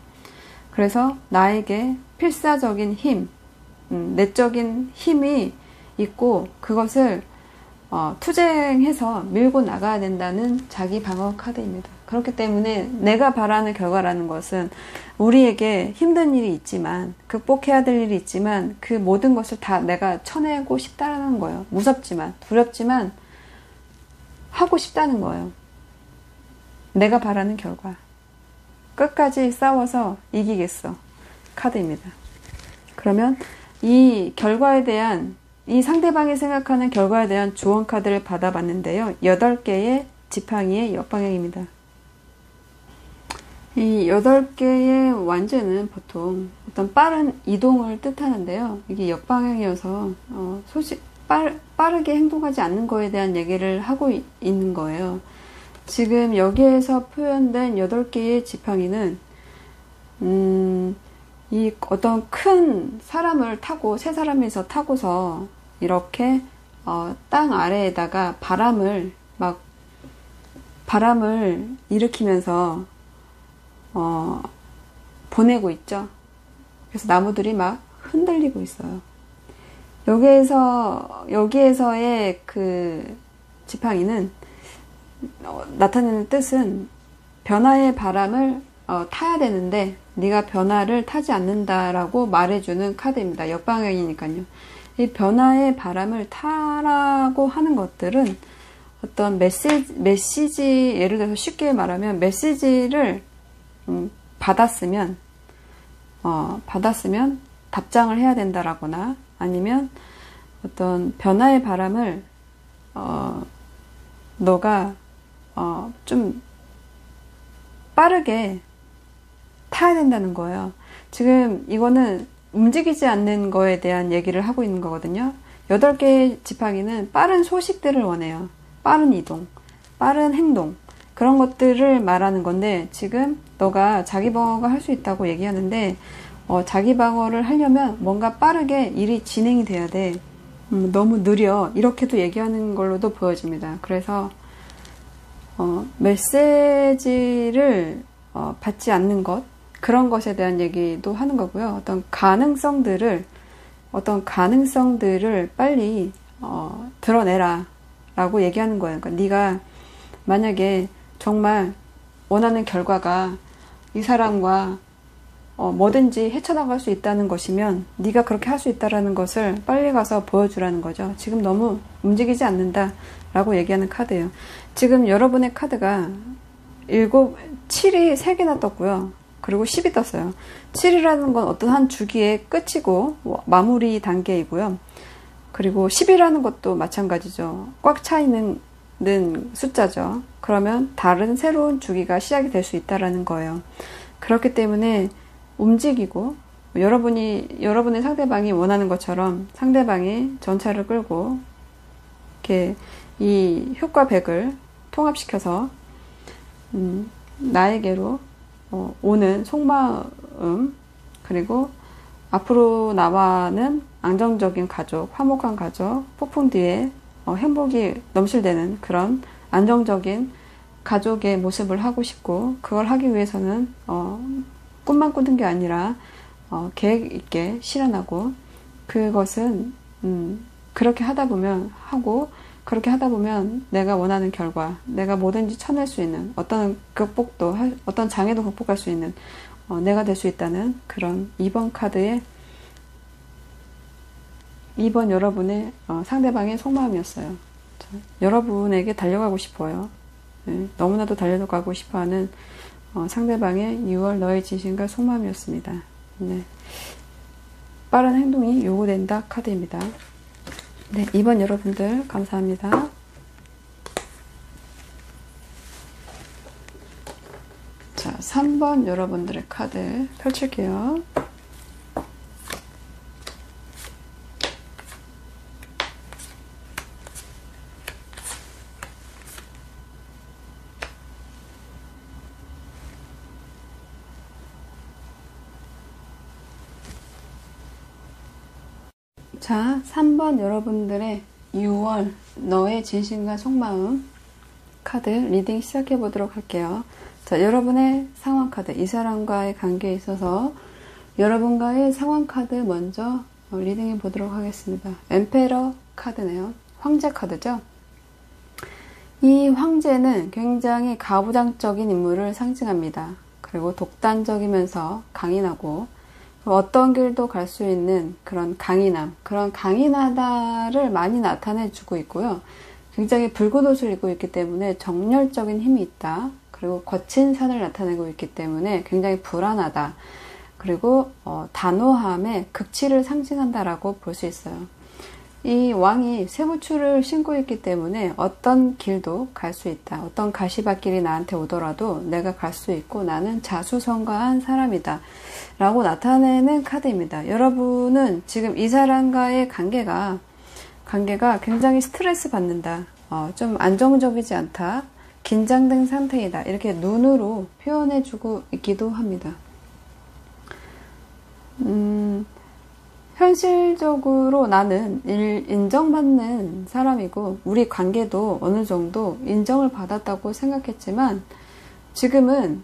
그래서 나에게 필사적인 힘, 내적인 힘이 있고 그것을 투쟁해서 밀고 나가야 된다는 자기 방어 카드입니다. 그렇기 때문에 내가 바라는 결과라는 것은 우리에게 힘든 일이 있지만 극복해야 될 일이 있지만 그 모든 것을 다 내가 쳐내고 싶다는 거예요. 무섭지만 두렵지만 하고 싶다는 거예요. 내가 바라는 결과. 끝까지 싸워서 이기겠어. 카드입니다. 그러면 이 결과에 대한 이 상대방이 생각하는 결과에 대한 조언 카드를 받아봤는데요. 8개의 지팡이의 역방향입니다. 이 8개의 완즈는 보통 어떤 빠른 이동을 뜻하는데요. 이게 역방향이어서 빠르게 행동하지 않는 거에 대한 얘기를 하고 있는 거예요. 지금 여기에서 표현된 8개의 지팡이는 이 어떤 큰 사람을 타고 세 사람이서 타고서 이렇게 땅 아래에다가 바람을 일으키면서 보내고 있죠. 그래서 나무들이 막 흔들리고 있어요. 여기에서의 그 지팡이는 나타내는 뜻은 변화의 바람을 타야 되는데 네가 변화를 타지 않는다라고 말해주는 카드입니다. 역방향이니까요. 이 변화의 바람을 타라고 하는 것들은 어떤 메시지 예를 들어서 쉽게 말하면 메시지를 받았으면 답장을 해야 된다라거나 아니면 어떤 변화의 바람을 너가 좀 빠르게 타야 된다는 거예요. 지금 이거는 움직이지 않는 거에 대한 얘기를 하고 있는 거거든요. 8개의 지팡이는 빠른 소식들을 원해요. 빠른 이동, 빠른 행동 그런 것들을 말하는 건데 지금 너가 자기 방어가 할 수 있다고 얘기하는데 자기 방어를 하려면 뭔가 빠르게 일이 진행이 돼야 돼. 너무 느려. 이렇게도 얘기하는 걸로도 보여집니다. 그래서 메시지를 받지 않는 것 그런 것에 대한 얘기도 하는 거고요. 어떤 가능성들을 빨리 드러내라 라고 얘기하는 거예요. 그러니까 네가 만약에 정말 원하는 결과가 이 사람과 뭐든지 헤쳐나갈 수 있다는 것이면 네가 그렇게 할 수 있다라는 것을 빨리 빨리 가서 보여주라는 거죠. 지금 너무 움직이지 않는다 라고 얘기하는 카드예요. 지금 여러분의 카드가 7이 3개나 떴고요. 그리고 10이 떴어요. 7이라는 건 어떤 한 주기의 끝이고 마무리 단계이고요. 그리고 10이라는 것도 마찬가지죠. 꽉 차 있는 숫자죠. 그러면 다른 새로운 주기가 시작이 될 수 있다라는 거예요. 그렇기 때문에 움직이고 여러분의 상대방이 원하는 것처럼 상대방이 전차를 끌고 이렇게 이 효과 100을 통합시켜서 나에게로 오는 속마음, 그리고 앞으로 나와는 안정적인 가족, 화목한 가족, 폭풍 뒤에 행복이 넘실대는 그런 안정적인 가족의 모습을 하고 싶고, 그걸 하기 위해서는 꿈만 꾸는 게 아니라 계획 있게 실현하고, 그것은 그렇게 하다 보면 그렇게 하다 보면 내가 원하는 결과, 내가 뭐든지 쳐낼 수 있는 어떤 극복도, 어떤 장애도 극복할 수 있는 내가 될 수 있다는 그런 2번 카드의 2번 여러분의 상대방의 속마음이었어요. 여러분에게 달려가고 싶어요. 네, 너무나도 달려가고 싶어하는 상대방의 6월 너의 진심과 속마음이었습니다. 네, 빠른 행동이 요구된다 카드입니다. 네, 2번 여러분들 감사합니다. 자, 3번 여러분들의 카드 펼칠게요. 자, 3번 여러분들의 6월 너의 진심과 속마음 카드 리딩 시작해 보도록 할게요. 자, 여러분의 상황 카드, 이 사람과의 관계에 있어서 여러분과의 상황 카드 먼저 리딩해 보도록 하겠습니다. 엠페러 카드네요. 황제 카드죠. 이 황제는 굉장히 가부장적인 인물을 상징합니다. 그리고 독단적이면서 강인하고 어떤 길도 갈 수 있는 그런 강인함, 그런 강인하다를 많이 나타내주고 있고요. 굉장히 붉은 옷을 입고 있기 때문에 정열적인 힘이 있다. 그리고 거친 산을 나타내고 있기 때문에 굉장히 불안하다. 그리고 단호함의 극치를 상징한다라고 볼 수 있어요. 이 왕이 쇠부추를 신고 있기 때문에 어떤 길도 갈 수 있다. 어떤 가시밭길이 나한테 오더라도 내가 갈 수 있고 나는 자수성가한 사람이다. 라고 나타내는 카드입니다. 여러분은 지금 이 사람과의 관계가 굉장히 스트레스 받는다. 좀 안정적이지 않다. 긴장된 상태이다. 이렇게 눈으로 표현해주고 있기도 합니다. 현실적으로 나는 인정받는 사람이고 우리 관계도 어느 정도 인정을 받았다고 생각했지만 지금은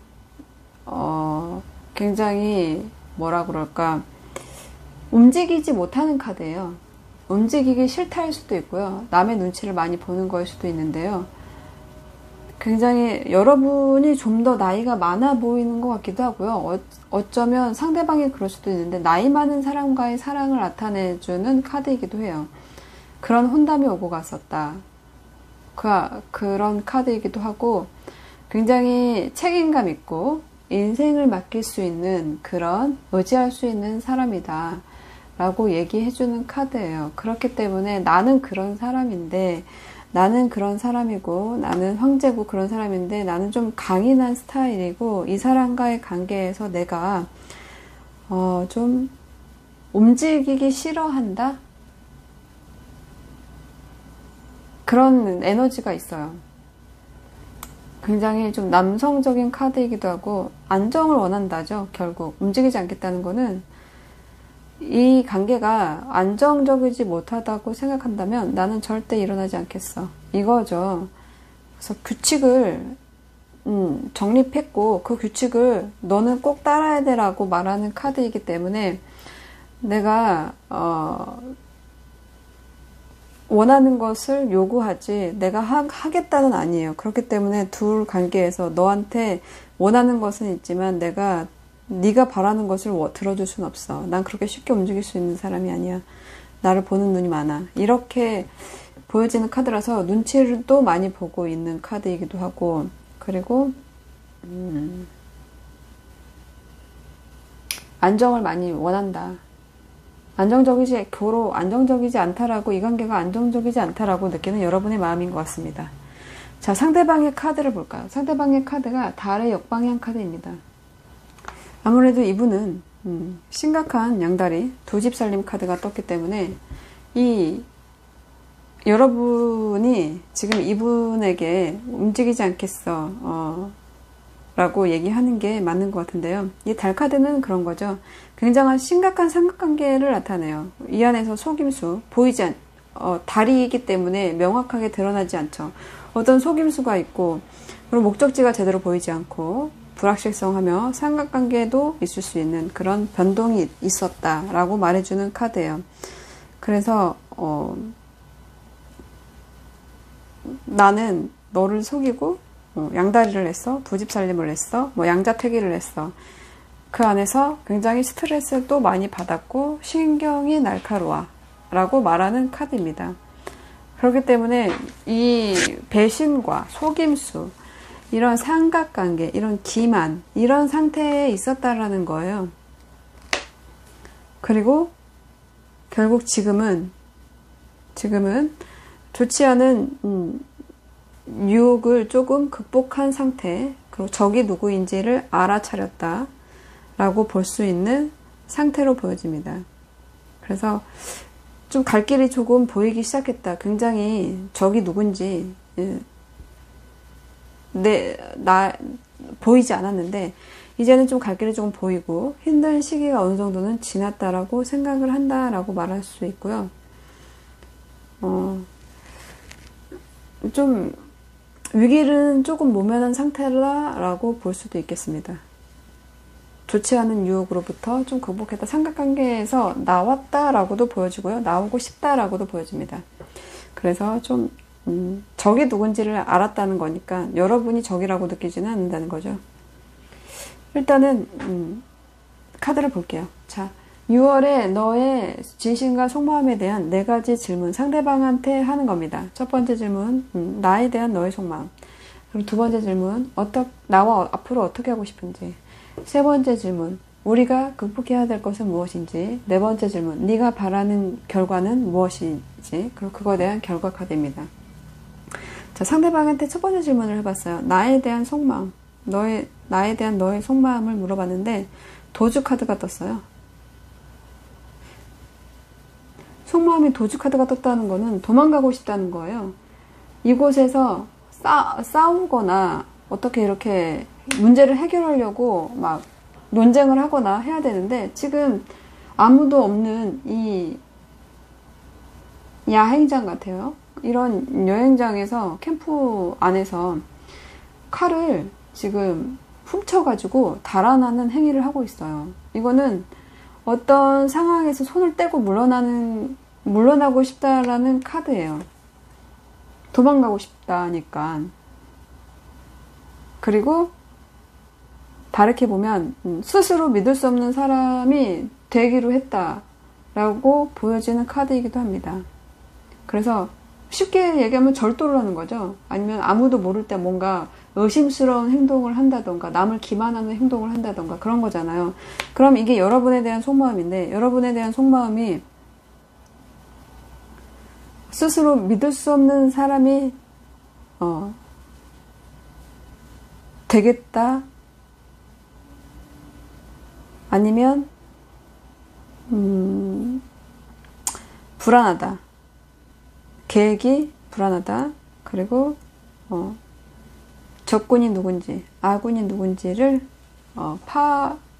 굉장히 뭐라 그럴까 움직이지 못하는 카드예요. 움직이기 싫다일 수도 있고요. 남의 눈치를 많이 보는 거일 수도 있는데요. 굉장히 여러분이 좀 더 나이가 많아 보이는 것 같기도 하고요. 어쩌면 상대방이 그럴 수도 있는데 나이 많은 사람과의 사랑을 나타내주는 카드이기도 해요. 그런 혼담이 오고 갔었다. 그런 카드이기도 하고 굉장히 책임감 있고 인생을 맡길 수 있는 그런 의지할 수 있는 사람이다 라고 얘기해주는 카드예요. 그렇기 때문에 나는 그런 사람인데 나는 그런 사람이고 나는 황제고 그런 사람인데 나는 좀 강인한 스타일이고 이 사람과의 관계에서 내가 좀 움직이기 싫어한다? 그런 에너지가 있어요. 굉장히 좀 남성적인 카드이기도 하고 안정을 원한다죠. 결국 움직이지 않겠다는 거는 이 관계가 안정적이지 못하다고 생각한다면 나는 절대 일어나지 않겠어. 이거죠. 그래서 규칙을 정립했고 그 규칙을 너는 꼭 따라야 되라고 말하는 카드이기 때문에 내가 원하는 것을 요구하지 내가 하겠다는 아니에요. 그렇기 때문에 둘 관계에서 너한테 원하는 것은 있지만 네가 바라는 것을 들어줄 순 없어. 난 그렇게 쉽게 움직일 수 있는 사람이 아니야. 나를 보는 눈이 많아. 이렇게 보여지는 카드라서 눈치를 또 많이 보고 있는 카드이기도 하고, 그리고 안정을 많이 원한다. 안정적이지 않다라고, 이 관계가 안정적이지 않다라고 느끼는 여러분의 마음인 것 같습니다. 자, 상대방의 카드를 볼까요? 상대방의 카드가 달의 역방향 카드입니다. 아무래도 이분은 심각한 양다리, 두 집 살림 카드가 떴기 때문에 여러분이 지금 이분에게 움직이지 않겠어 라고 얘기하는 게 맞는 것 같은데요. 이 달 카드는 그런 거죠. 굉장한 심각한 삼각관계를 나타내요. 이 안에서 속임수, 달이기 때문에 명확하게 드러나지 않죠. 어떤 속임수가 있고, 그리고 목적지가 제대로 보이지 않고, 불확실성하며 삼각관계도 있을 수 있는 그런 변동이 있었다라고 말해주는 카드예요. 그래서 나는 너를 속이고 양다리를 했어, 두 집 살림을 했어, 뭐 양자택일을 했어. 그 안에서 굉장히 스트레스도 많이 받았고 신경이 날카로워 라고 말하는 카드입니다. 그렇기 때문에 이 배신과 속임수, 이런 삼각관계, 이런 기만, 이런 상태에 있었다라는 거예요. 그리고 결국 지금은 좋지 않은 유혹을 조금 극복한 상태, 그리고 적이 누구인지를 알아차렸다 라고 볼 수 있는 상태로 보여집니다. 그래서 좀 갈 길이 조금 보이기 시작했다. 굉장히 적이 누군지 보이지 않았는데 이제는 좀 갈 길이 조금 보이고 힘든 시기가 어느 정도는 지났다라고 생각을 한다라고 말할 수 있고요. 좀 위기는 조금 모면한 상태라고 볼 수도 있겠습니다. 좋지 않은 유혹으로부터 좀 극복했다. 삼각관계에서 나왔다라고도 보여지고요. 나오고 싶다라고도 보여집니다. 그래서 좀 적이 누군지를 알았다는 거니까 여러분이 적이라고 느끼지는 않는다는 거죠. 일단은 카드를 볼게요. 자, 6월에 너의 진심과 속마음에 대한 4가지 질문, 상대방한테 하는 겁니다. 첫 번째 질문, 나에 대한 너의 속마음. 그리고 두 번째 질문, 나와 앞으로 어떻게 하고 싶은지. 세 번째 질문, 우리가 극복해야 될 것은 무엇인지. 네 번째 질문, 네가 바라는 결과는 무엇인지. 그리고 그거에 대한 결과 카드입니다. 자, 상대방한테 첫 번째 질문을 해봤어요. 나에 대한 속마음, 나에 대한 너의 속마음을 물어봤는데 도주 카드가 떴어요. 속마음이 도주 카드가 떴다는 거는 도망가고 싶다는 거예요. 이곳에서 싸우거나 어떻게 이렇게 문제를 해결하려고 막 논쟁을 하거나 해야 되는데 지금 아무도 없는 이 야행장 같아요. 이런 여행장에서 캠프 안에서 칼을 지금 훔쳐가지고 달아나는 행위를 하고 있어요. 이거는 어떤 상황에서 손을 떼고 물러나고 싶다라는 카드예요. 도망가고 싶다니까. 그리고 다르게 보면 스스로 믿을 수 없는 사람이 되기로 했다라고 보여지는 카드이기도 합니다. 그래서 쉽게 얘기하면 절도라는 거죠. 아니면 아무도 모를 때 뭔가 의심스러운 행동을 한다던가 남을 기만하는 행동을 한다던가 그런 거잖아요. 그럼 이게 여러분에 대한 속마음인데 여러분에 대한 속마음이 스스로 믿을 수 없는 사람이 되겠다, 아니면 불안하다, 계획이 불안하다, 그리고 적군이 누군지 아군이 누군지를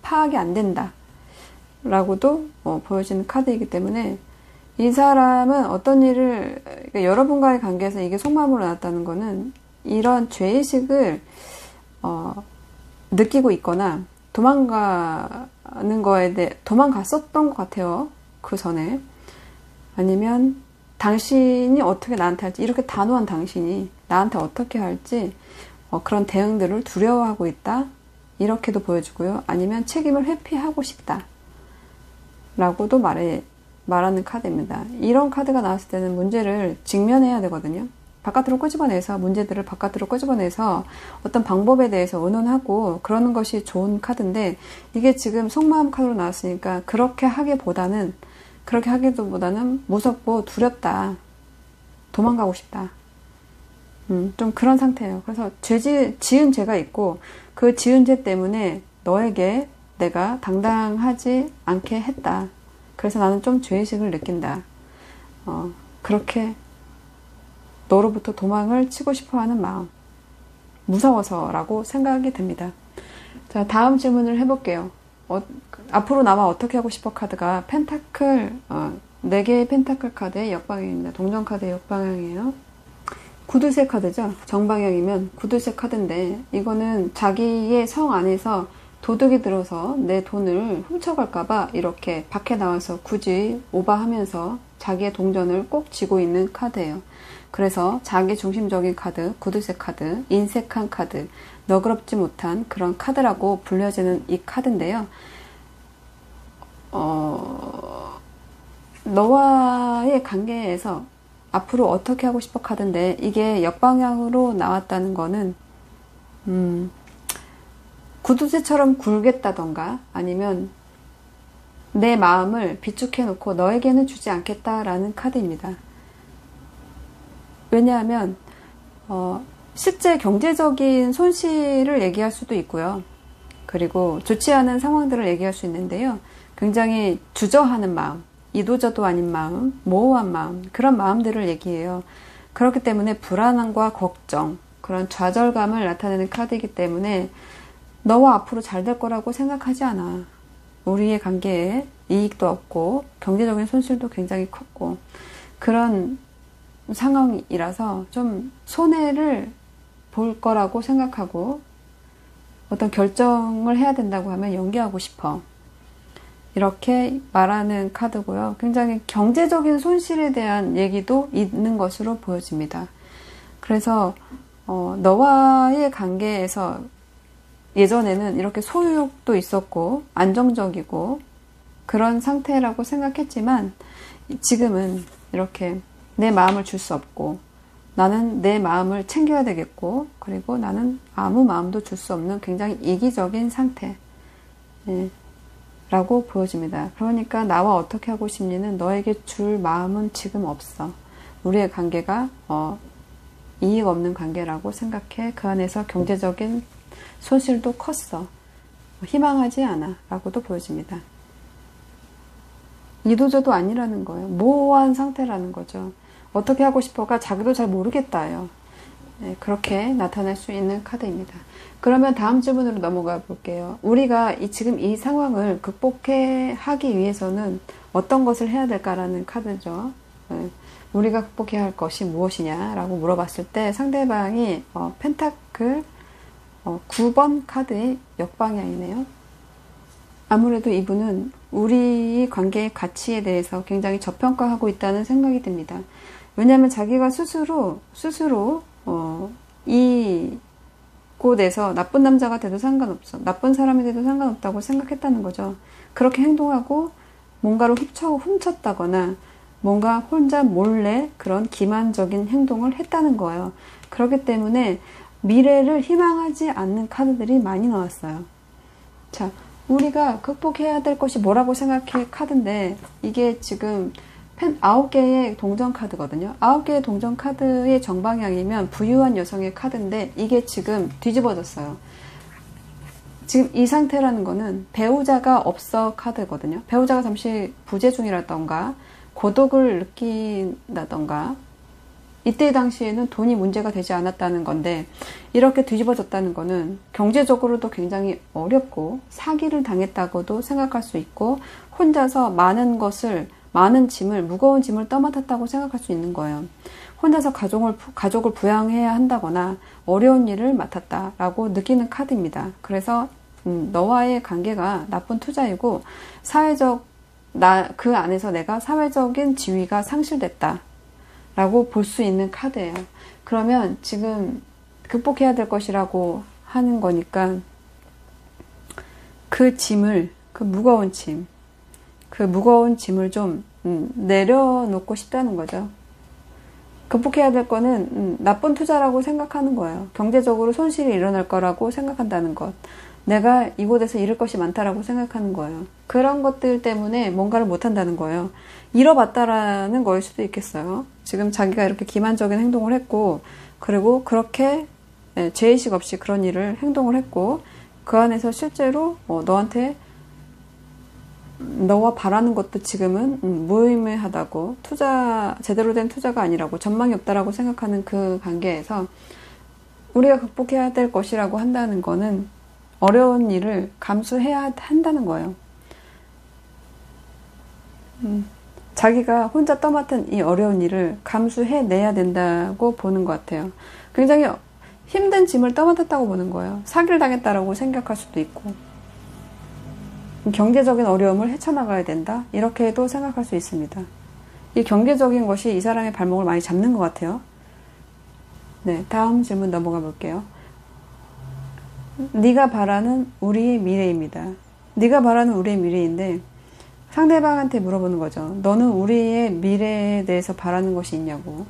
파악이 안 된다 라고도 보여지는 카드이기 때문에 이 사람은 어떤 일을, 그러니까 여러분과의 관계에서 이게 속마음으로 나왔다는 거는 이런 죄의식을 느끼고 있거나 도망갔었던 것 같아요. 그 전에. 아니면 당신이 어떻게 나한테 할지, 이렇게 단호한 당신이 나한테 어떻게 할지 그런 대응들을 두려워하고 있다, 이렇게도 보여주고요. 아니면 책임을 회피하고 싶다 라고도 말해 말하는 카드입니다. 이런 카드가 나왔을 때는 문제를 직면해야 되거든요. 바깥으로 끄집어내서 문제들을 바깥으로 끄집어내서 어떤 방법에 대해서 의논하고 그러는 것이 좋은 카드인데, 이게 지금 속마음 카드로 나왔으니까 그렇게 하기보다는 무섭고 두렵다, 도망가고 싶다, 좀 그런 상태예요. 그래서 지은 죄가 있고 그 지은 죄 때문에 너에게 내가 당당하지 않게 했다. 그래서 나는 좀 죄의식을 느낀다. 그렇게 너로부터 도망을 치고 싶어 하는 마음. 무서워서라고 생각이 듭니다. 자, 다음 질문을 해볼게요. 앞으로 나와 어떻게 하고 싶어 카드가 펜타클, 4개의 펜타클 카드의 역방향입니다. 동전 카드의 역방향이에요. 구두쇠 카드죠. 정방향이면 구두쇠 카드인데, 이거는 자기의 성 안에서 도둑이 들어서 내 돈을 훔쳐갈까봐 이렇게 밖에 나와서 굳이 오버하면서 자기의 동전을 꼭 쥐고 있는 카드예요. 그래서 자기 중심적인 카드, 구두쇠 카드, 인색한 카드, 너그럽지 못한 그런 카드라고 불려지는 이 카드인데요. 너와의 관계에서 앞으로 어떻게 하고 싶어 카드인데, 이게 역방향으로 나왔다는 거는 구두쇠처럼 굴겠다던가 아니면 내 마음을 비축해 놓고 너에게는 주지 않겠다라는 카드입니다. 왜냐하면 실제 경제적인 손실을 얘기할 수도 있고요. 그리고 좋지 않은 상황들을 얘기할 수 있는데요. 굉장히 주저하는 마음, 이도저도 아닌 마음, 모호한 마음, 그런 마음들을 얘기해요. 그렇기 때문에 불안함과 걱정, 그런 좌절감을 나타내는 카드이기 때문에 너와 앞으로 잘 될 거라고 생각하지 않아. 우리의 관계에 이익도 없고 경제적인 손실도 굉장히 컸고 그런 상황이라서 좀 손해를 볼 거라고 생각하고 어떤 결정을 해야 된다고 하면 연기하고 싶어. 이렇게 말하는 카드고요. 굉장히 경제적인 손실에 대한 얘기도 있는 것으로 보여집니다. 그래서 너와의 관계에서 예전에는 이렇게 소유욕도 있었고 안정적이고 그런 상태라고 생각했지만 지금은 이렇게 내 마음을 줄 수 없고 나는 내 마음을 챙겨야 되겠고 그리고 나는 아무 마음도 줄 수 없는 굉장히 이기적인 상태 라고 보여집니다. 그러니까 나와 어떻게 하고 싶니는 너에게 줄 마음은 지금 없어. 우리의 관계가 이익 없는 관계라고 생각해. 그 안에서 경제적인 손실도 컸어. 희망하지 않아 라고도 보여집니다. 이도저도 아니라는 거예요. 모호한 상태라는 거죠. 어떻게 하고 싶어가 자기도 잘 모르겠다요. 그렇게 나타날 수 있는 카드입니다. 그러면 다음 질문으로 넘어가 볼게요. 우리가 지금 이 상황을 극복하기 위해서는 어떤 것을 해야 될까라는 카드죠. 우리가 극복해야 할 것이 무엇이냐라고 물어봤을 때 상대방이 펜타클 9번 카드의 역방향이네요. 아무래도 이분은 우리 관계의 가치에 대해서 굉장히 저평가하고 있다는 생각이 듭니다. 왜냐하면 자기가 스스로 이곳에서 나쁜 남자가 돼도 상관없어. 나쁜 사람이 돼도 상관없다고 생각했다는 거죠. 그렇게 행동하고 뭔가를 훔쳤다거나 뭔가 혼자 몰래 그런 기만적인 행동을 했다는 거예요. 그렇기 때문에 미래를 희망하지 않는 카드들이 많이 나왔어요. 자, 우리가 극복해야 될 것이 뭐라고 생각해 카드인데 이게 지금 9개의 동전 카드거든요. 9개의 동전 카드의 정방향이면 부유한 여성의 카드인데 이게 지금 뒤집어졌어요. 지금 이 상태라는 거는 배우자가 없어 카드거든요. 배우자가 잠시 부재 중이라던가 고독을 느낀다던가 이때 당시에는 돈이 문제가 되지 않았다는 건데 이렇게 뒤집어졌다는 거는 경제적으로도 굉장히 어렵고 사기를 당했다고도 생각할 수 있고 혼자서 많은 짐을 무거운 짐을 떠맡았다고 생각할 수 있는 거예요. 혼자서 가족을 부양해야 한다거나 어려운 일을 맡았다라고 느끼는 카드입니다. 그래서 너와의 관계가 나쁜 투자이고 그 안에서 내가 사회적인 지위가 상실됐다 라고 볼 수 있는 카드예요. 그러면 지금 극복해야 될 것이라고 하는 거니까 그 무거운 짐을 좀 내려놓고 싶다는 거죠. 극복해야 될 거는 나쁜 투자라고 생각하는 거예요. 경제적으로 손실이 일어날 거라고 생각한다는 것. 내가 이곳에서 잃을 것이 많다라고 생각하는 거예요. 그런 것들 때문에 뭔가를 못한다는 거예요. 잃어봤다라는 거일 수도 있겠어요. 지금 자기가 이렇게 기만적인 행동을 했고, 그리고 그렇게 죄의식 없이 그런 일을 행동을 했고, 그 안에서 실제로 너한테 너와 바라는 것도 지금은 무의미하다고, 제대로 된 투자가 아니라고, 전망이 없다라고 생각하는 그 관계에서 우리가 극복해야 될 것이라고 한다는 거는 어려운 일을 감수해야 한다는 거예요. 자기가 혼자 떠맡은 이 어려운 일을 감수해내야 된다고 보는 것 같아요. 굉장히 힘든 짐을 떠맡았다고 보는 거예요. 사기를 당했다라고 생각할 수도 있고, 경제적인 어려움을 헤쳐나가야 된다, 이렇게도 생각할 수 있습니다. 이 경제적인 것이 이 사람의 발목을 많이 잡는 것 같아요. 네, 다음 질문 넘어가 볼게요. 네가 바라는 우리의 미래입니다. 네가 바라는 우리의 미래인데 상대방한테 물어보는 거죠. 너는 우리의 미래에 대해서 바라는 것이 있냐고.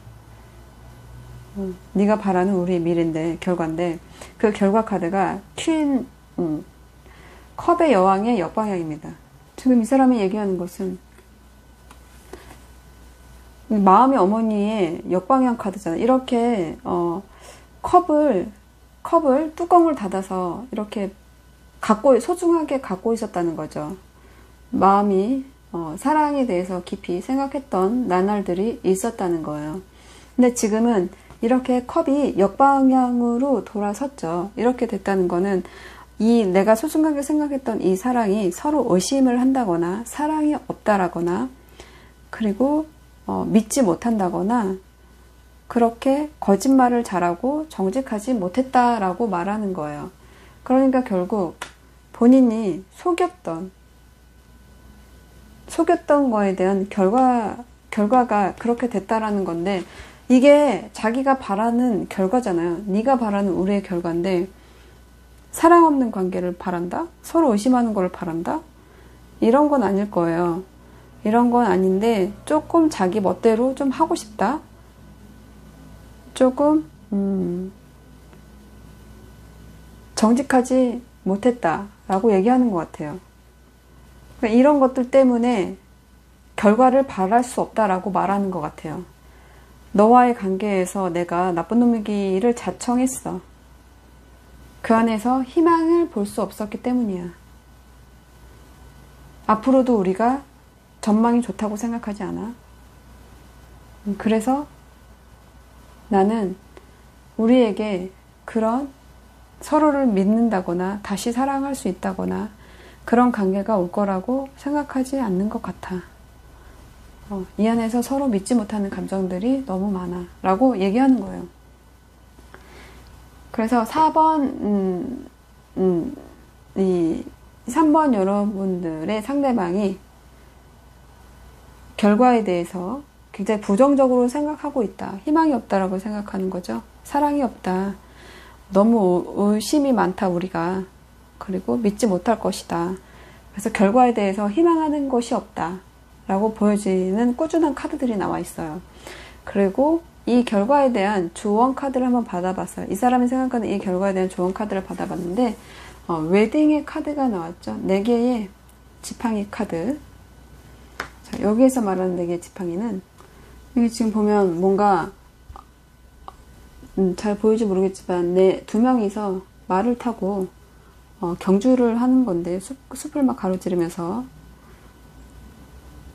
네가 바라는 우리의 미래인데, 결과인데, 그 결과 카드가 퀸, 컵의 여왕의 역방향입니다. 지금 이 사람이 얘기하는 것은 마음의 어머니의 역방향 카드잖아요. 이렇게 컵을 뚜껑을 닫아서 이렇게 소중하게 갖고 있었다는 거죠. 마음이 사랑에 대해서 깊이 생각했던 나날들이 있었다는 거예요. 근데 지금은 이렇게 컵이 역방향으로 돌아섰죠. 이렇게 됐다는 거는 내가 소중하게 생각했던 이 사랑이 서로 의심을 한다거나, 사랑이 없다라거나, 그리고 믿지 못한다거나, 그렇게 거짓말을 잘하고 정직하지 못했다라고 말하는 거예요. 그러니까 결국 본인이 속였던 거에 대한 결과가 그렇게 됐다라는 건데, 이게 자기가 바라는 결과잖아요. 네가 바라는 우리의 결과인데, 사랑 없는 관계를 바란다? 서로 의심하는 걸 바란다? 이런 건 아닐 거예요. 이런 건 아닌데 조금 자기 멋대로 좀 하고 싶다? 조금 정직하지 못했다 라고 얘기하는 것 같아요. 그러니까 이런 것들 때문에 결과를 바랄 수 없다라고 말하는 것 같아요. 너와의 관계에서 내가 나쁜 놈이기를 자청했어. 그 안에서 희망을 볼 수 없었기 때문이야. 앞으로도 우리가 전망이 좋다고 생각하지 않아. 그래서 나는 우리에게 그런 서로를 믿는다거나 다시 사랑할 수 있다거나 그런 관계가 올 거라고 생각하지 않는 것 같아. 이 안에서 서로 믿지 못하는 감정들이 너무 많아 라고 얘기하는 거예요. 그래서 4번 이 3번 여러분들의 상대방이 결과에 대해서 굉장히 부정적으로 생각하고 있다. 희망이 없다라고 생각하는 거죠. 사랑이 없다. 너무 의심이 많다 우리가. 그리고 믿지 못할 것이다. 그래서 결과에 대해서 희망하는 것이 없다 라고 보여지는 꾸준한 카드들이 나와 있어요. 그리고 이 결과에 대한 조언 카드를 한번 받아봤어요. 이 사람이 생각하는 이 결과에 대한 조언 카드를 받아봤는데 웨딩의 카드가 나왔죠. 4개의 지팡이 카드. 자, 여기에서 말하는 4개의 지팡이는 여기 지금 보면 뭔가 잘 보일지 모르겠지만 2명이서 말을 타고 경주를 하는 건데 숲을 막 가로지르면서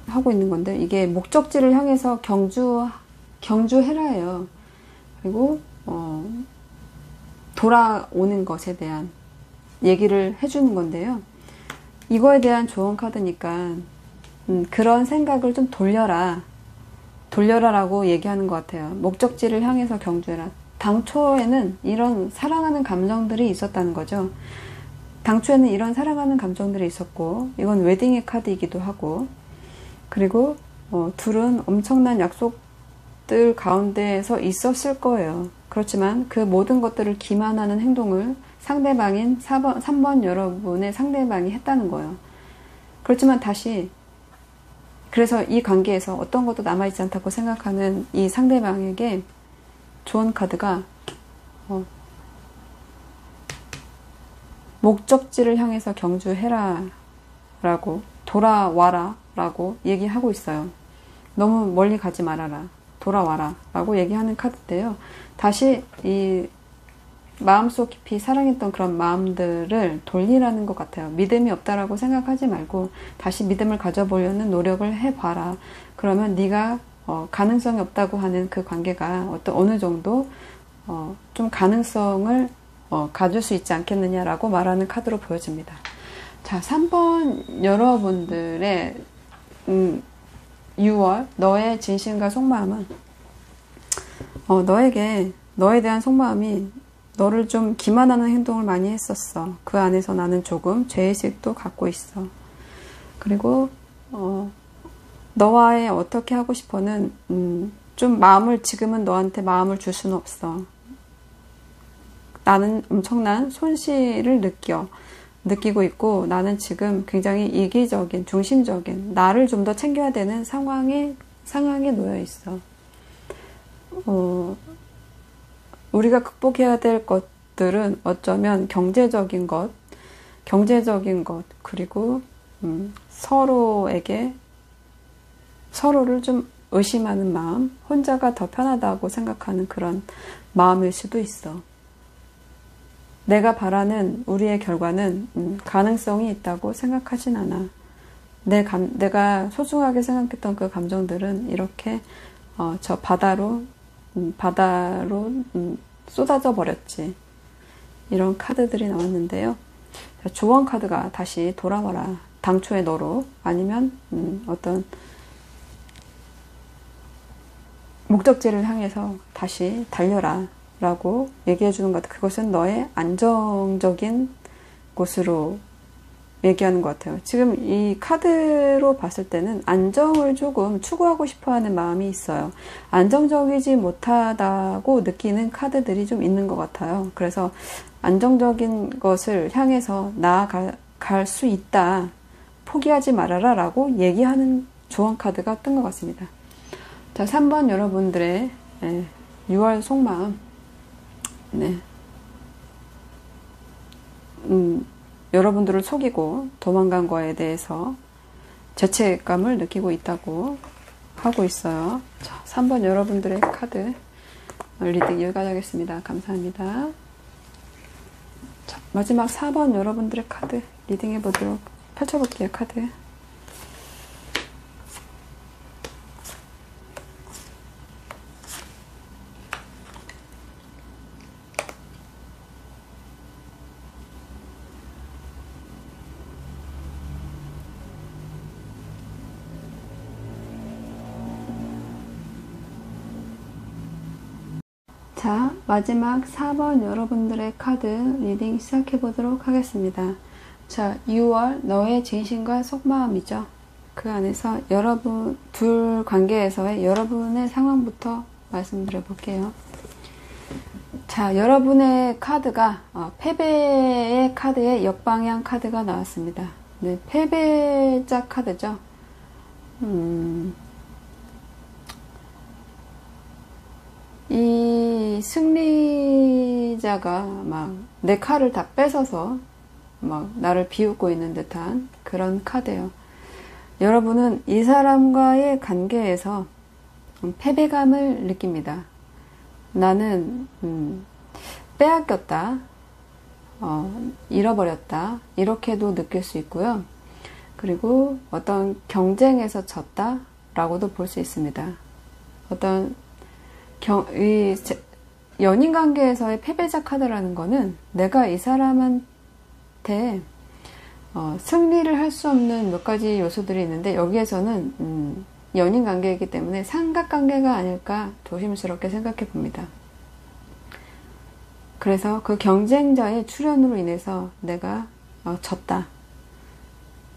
하고 있는 건데 이게 목적지를 향해서 경주해라예요. 그리고 돌아오는 것에 대한 얘기를 해주는 건데요. 이거에 대한 조언 카드니까 그런 생각을 좀 돌려라라고 얘기하는 것 같아요. 목적지를 향해서 경주해라. 당초에는 이런 사랑하는 감정들이 있었다는 거죠. 당초에는 이런 사랑하는 감정들이 있었고 이건 웨딩의 카드이기도 하고 그리고 둘은 엄청난 약속들 가운데에서 있었을 거예요. 그렇지만 그 모든 것들을 기만하는 행동을 상대방인 3번 여러분의 상대방이 했다는 거예요. 그렇지만 다시 그래서 이 관계에서 어떤 것도 남아있지 않다고 생각하는 이 상대방에게 조언 카드가 목적지를 향해서 경주해라 라고, 돌아와라 라고 얘기하고 있어요. 너무 멀리 가지 말아라, 돌아와라 라고 얘기하는 카드인데요. 다시 이 마음속 깊이 사랑했던 그런 마음들을 돌리라는 것 같아요. 믿음이 없다라고 생각하지 말고 다시 믿음을 가져보려는 노력을 해봐라. 그러면 네가 가능성이 없다고 하는 그 관계가 어느 정도 좀 가능성을 가질 수 있지 않겠느냐라고 말하는 카드로 보여집니다. 자, 3번 여러분들의 6월 너의 진심과 속마음은 너에 대한 속마음이 너를 좀 기만하는 행동을 많이 했었어. 그 안에서 나는 조금 죄의식도 갖고 있어. 그리고 너와의 어떻게 하고 싶어는 좀 지금은 너한테 마음을 줄 수는 없어. 나는 엄청난 손실을 느끼고 있고, 나는 지금 굉장히 이기적인, 중심적인, 나를 좀 더 챙겨야 되는 상황에 놓여 있어. 우리가 극복해야 될 것들은 어쩌면 경제적인 것, 그리고 서로를 좀 의심하는 마음, 혼자가 더 편하다고 생각하는 그런 마음일 수도 있어. 내가 바라는 우리의 결과는 가능성이 있다고 생각하진 않아. 내가 소중하게 생각했던 그 감정들은 이렇게 저 바다로 쏟아져 버렸지. 이런 카드들이 나왔는데요. 조언 카드가 다시 돌아와라. 당초의 너로, 아니면 어떤 목적지를 향해서 다시 달려라 라고 얘기해 주는 것 같아요. 그것은 너의 안정적인 곳으로 얘기하는 것 같아요. 지금 이 카드로 봤을 때는 안정을 조금 추구하고 싶어하는 마음이 있어요. 안정적이지 못하다고 느끼는 카드들이 좀 있는 것 같아요. 그래서 안정적인 것을 향해서 나아갈 수 있다, 포기하지 말아라 라고 얘기하는 조언 카드가 뜬 것 같습니다. 자, 3번 여러분들의 6월 속마음. 네. 여러분들을 속이고 도망간 거에 대해서 죄책감을 느끼고 있다고 하고 있어요. 자, 3번 여러분들의 카드 리딩 여기까지 하겠습니다. 감사합니다. 자, 마지막 4번 여러분들의 카드 리딩 해보도록 펼쳐볼게요. 카드. 자, 마지막 4번 여러분들의 카드 리딩 시작해 보도록 하겠습니다. 자, 6월 너의 진심과 속마음이죠. 그 안에서 여러분 둘 관계에서의 여러분의 상황부터 말씀드려 볼게요. 자, 여러분의 카드가 패배의 카드의 역방향 카드가 나왔습니다. 네, 패배자 카드죠. 이 승리자가 막 내 칼을 다 뺏어서 막 나를 비웃고 있는 듯한 그런 카드예요. 여러분은 이 사람과의 관계에서 패배감을 느낍니다. 나는 빼앗겼다, 잃어버렸다, 이렇게도 느낄 수 있고요. 그리고 어떤 경쟁에서 졌다 라고도 볼 수 있습니다. 어떤 연인 관계에서의 패배자 카드라는 거는 내가 이 사람한테 승리를 할 수 없는 몇 가지 요소들이 있는데, 여기에서는 연인 관계이기 때문에 삼각관계가 아닐까 조심스럽게 생각해 봅니다. 그래서 그 경쟁자의 출현으로 인해서 내가 졌다.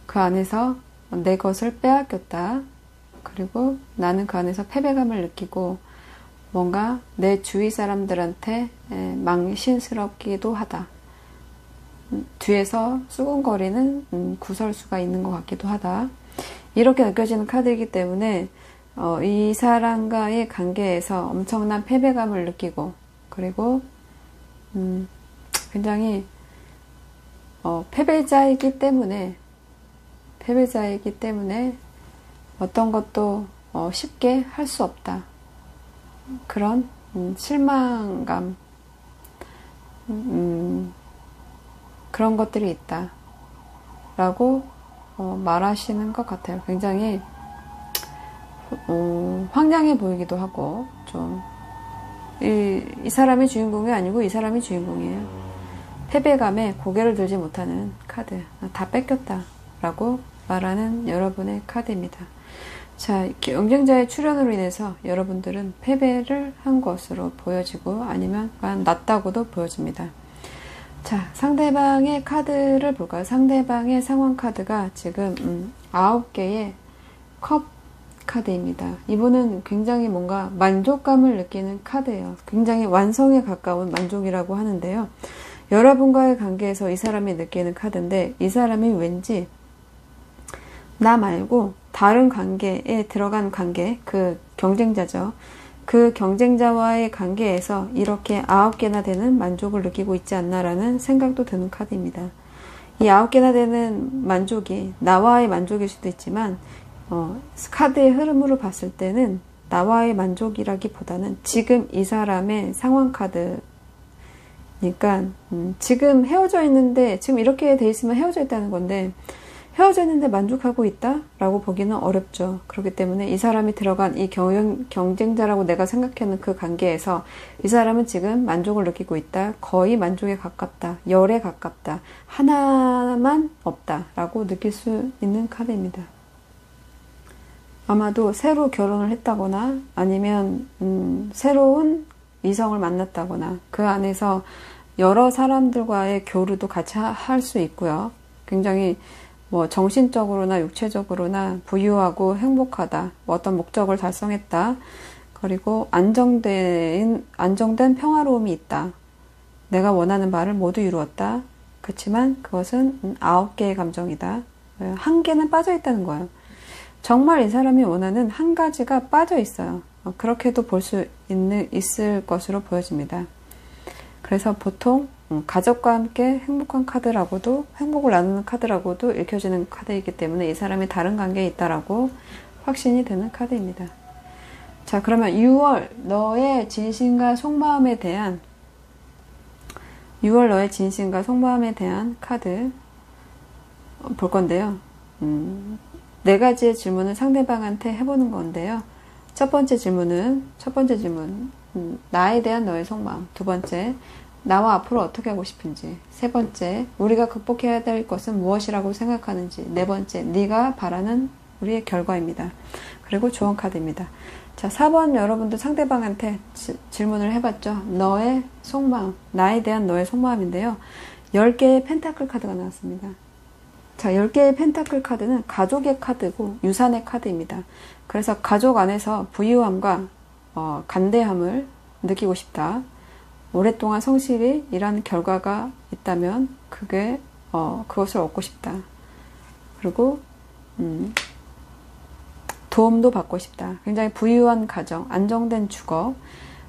그 안에서 내 것을 빼앗겼다. 그리고 나는 그 안에서 패배감을 느끼고 뭔가 내 주위 사람들한테 망신스럽기도 하다. 뒤에서 수군거리는 구설수가 있는 것 같기도 하다. 이렇게 느껴지는 카드이기 때문에 이 사람과의 관계에서 엄청난 패배감을 느끼고, 그리고 굉장히 패배자이기 때문에 어떤 것도 쉽게 할 수 없다. 그런 실망감, 그런 것들이 있다 라고 말하시는 것 같아요. 굉장히 황량해 보이기도 하고, 좀 이 사람이 주인공이 아니고 이 사람이 주인공이에요. 패배감에 고개를 들지 못하는 카드, 다 뺏겼다 라고 말하는 여러분의 카드입니다. 자, 경쟁자의 출현으로 인해서 여러분들은 패배를 한 것으로 보여지고, 아니면 낫다고도 보여집니다. 자, 상대방의 카드를 볼까요? 상대방의 상황 카드가 지금 9개의 컵 카드입니다. 이분은 굉장히 뭔가 만족감을 느끼는 카드예요. 굉장히 완성에 가까운 만족이라고 하는데요. 여러분과의 관계에서 이 사람이 느끼는 카드인데, 이 사람이 왠지 나 말고 다른 관계에 들어간 관계, 그 경쟁자죠. 그 경쟁자와의 관계에서 이렇게 9개나 되는 만족을 느끼고 있지 않나라는 생각도 드는 카드입니다. 이 9개나 되는 만족이 나와의 만족일 수도 있지만, 카드의 흐름으로 봤을 때는 나와의 만족이라기보다는 지금 이 사람의 상황 카드니까, 지금 헤어져 있는데, 지금 이렇게 돼 있으면 헤어져 있다는 건데, 헤어져 있는데 만족하고 있다? 라고 보기는 어렵죠. 그렇기 때문에 이 사람이 들어간 이 경쟁자라고 내가 생각하는 그 관계에서 이 사람은 지금 만족을 느끼고 있다. 거의 만족에 가깝다. 열에 가깝다. 하나만 없다. 라고 느낄 수 있는 카드입니다. 아마도 새로 결혼을 했다거나, 아니면 새로운 이성을 만났다거나, 그 안에서 여러 사람들과의 교류도 같이 할 수 있고요. 굉장히 정신적으로나 육체적으로나 부유하고 행복하다. 어떤 목적을 달성했다. 그리고 안정된 평화로움이 있다. 내가 원하는 바를 모두 이루었다. 그렇지만 그것은 9개의 감정이다. 1개는 빠져 있다는 거예요. 정말 이 사람이 원하는 한 가지가 빠져 있어요. 그렇게도 볼 수 있을 것으로 보여집니다. 그래서 보통 가족과 함께 행복한 카드라고도, 행복을 나누는 카드라고도 읽혀지는 카드이기 때문에 이 사람이 다른 관계에 있다라고 확신이 드는 카드입니다. 자, 그러면 6월 너의 진심과 속마음에 대한 6월 너의 진심과 속마음에 대한 카드 볼 건데요. 네 가지의 질문을 상대방한테 해보는 건데요. 첫 번째 질문, 나에 대한 너의 속마음. 두 번째, 나와 앞으로 어떻게 하고 싶은지. 세 번째, 우리가 극복해야 될 것은 무엇이라고 생각하는지. 네 번째, 네가 바라는 우리의 결과입니다. 그리고 조언 카드입니다. 자, 4번 여러분도 상대방한테 질문을 해봤죠. 너의 속마음, 나에 대한 너의 속마음인데요. 10개의 펜타클 카드가 나왔습니다. 자, 10개의 펜타클 카드는 가족의 카드고 유산의 카드입니다. 그래서 가족 안에서 부유함과 간대함을 느끼고 싶다. 오랫동안 성실히 일한 결과가 있다면 그것을 얻고 싶다. 그리고 도움도 받고 싶다. 굉장히 부유한 가정, 안정된 주거,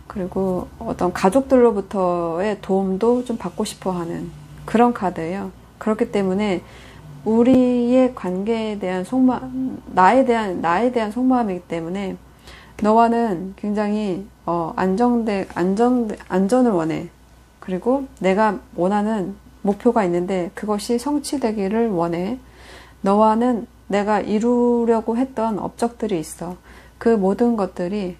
그리고 어떤 가족들로부터의 도움도 좀 받고 싶어 하는 그런 카드예요. 그렇기 때문에 우리의 관계에 대한 속마음, 나에 대한 속마음이기 때문에 너와는 굉장히 안전을 원해. 그리고 내가 원하는 목표가 있는데 그것이 성취되기를 원해. 너와는 내가 이루려고 했던 업적들이 있어. 그 모든 것들이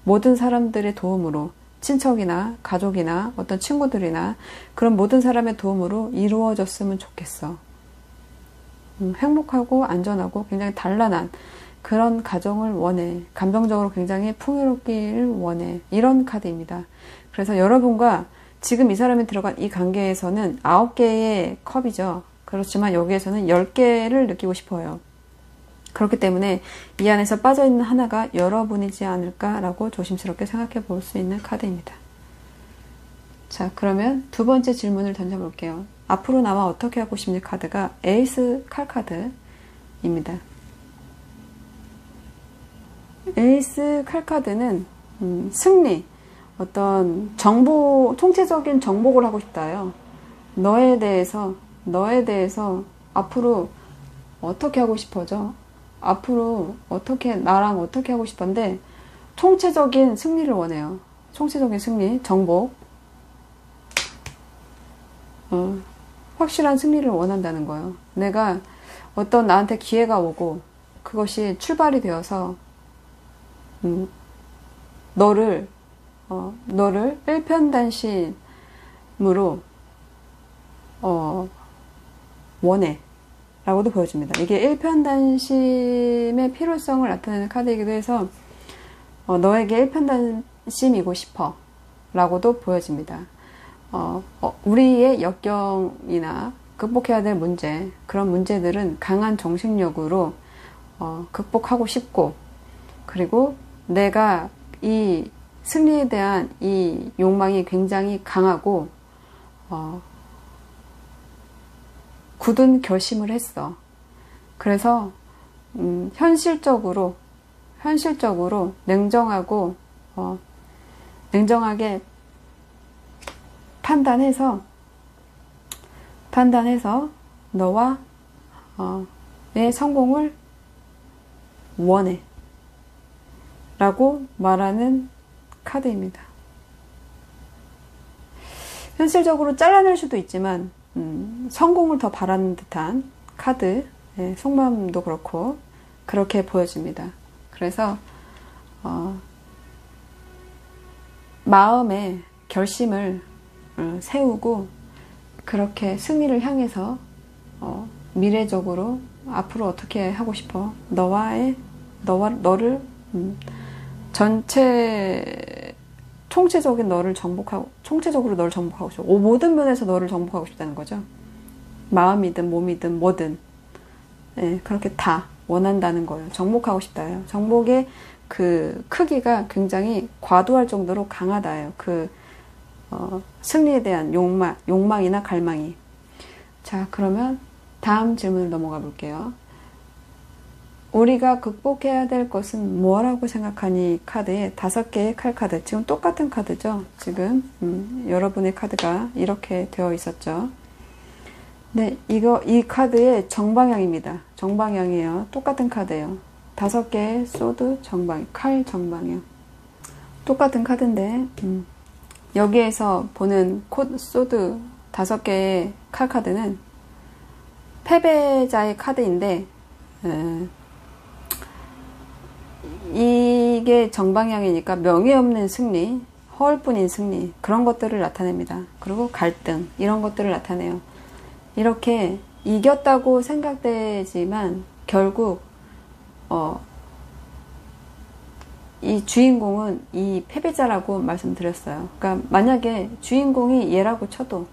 모든 사람들의 도움으로, 친척이나 가족이나 어떤 친구들이나 그런 모든 사람의 도움으로 이루어졌으면 좋겠어. 행복하고 안전하고 굉장히 단란한 그런 가정을 원해. 감정적으로 굉장히 풍요롭기를 원해. 이런 카드입니다. 그래서 여러분과 지금 이 사람이 들어간 이 관계에서는 9개의 컵이죠. 그렇지만 여기에서는 10개를 느끼고 싶어요. 그렇기 때문에 이 안에서 빠져있는 하나가 여러분이지 않을까라고 조심스럽게 생각해 볼 수 있는 카드입니다. 자, 그러면 두 번째 질문을 던져볼게요. 앞으로 나와 어떻게 하고 싶니 카드가 에이스 칼 카드입니다. 에이스 칼카드는 승리, 어떤 총체적인 정복을 하고 싶다요. 너에 대해서 앞으로 어떻게 하고 싶어져? 앞으로 나랑 어떻게 하고 싶은데, 총체적인 승리를 원해요. 총체적인 승리, 정복. 확실한 승리를 원한다는 거예요. 내가 어떤 나한테 기회가 오고, 그것이 출발이 되어서, 너를 일편단심으로, 원해. 라고도 보여줍니다. 이게 일편단심의 필요성을 나타내는 카드이기도 해서, 너에게 일편단심이고 싶어. 라고도 보여집니다. 우리의 역경이나 극복해야 될 문제, 그런 문제들은 강한 정신력으로, 극복하고 싶고, 그리고 내가 이 승리에 대한 이 욕망이 굉장히 강하고, 굳은 결심을 했어. 그래서, 현실적으로 냉정하게 판단해서 너와 의 성공을 원해 라고 말하는 카드입니다. 현실적으로 잘라낼 수도 있지만 성공을 더 바라는 듯한 카드, 속마음도 그렇고 그렇게 보여집니다. 그래서 마음의 결심을 세우고 그렇게 승리를 향해서 미래적으로 앞으로 어떻게 하고 싶어? 너를 총체적으로 너를 정복하고 싶어. 모든 면에서 너를 정복하고 싶다는 거죠. 마음이든 몸이든 뭐든 그렇게 다 원한다는 거예요. 정복하고 싶다예요. 정복의 그 크기가 굉장히 과도할 정도로 강하다예요. 승리에 대한 욕망이나 갈망이. 자, 그러면 다음 질문을 넘어가 볼게요. 우리가 극복해야 될 것은 뭐라고 생각하니? 카드에 5개의 칼카드. 지금 똑같은 카드죠? 지금, 여러분의 카드가 이렇게 되어 있었죠? 네, 이 카드의 정방향입니다. 정방향이에요. 똑같은 카드예요. 5개의 소드 칼 정방향. 똑같은 카드인데, 여기에서 보는 소드 5개의 칼 카드는 패배자의 카드인데, 이게 정방향이니까 명예 없는 승리, 허울뿐인 승리, 그런 것들을 나타냅니다. 그리고 갈등, 이런 것들을 나타내요. 이렇게 이겼다고 생각되지만 결국 이 주인공은 이 패배자라고 말씀드렸어요. 그러니까 만약에 주인공이 얘라고 쳐도,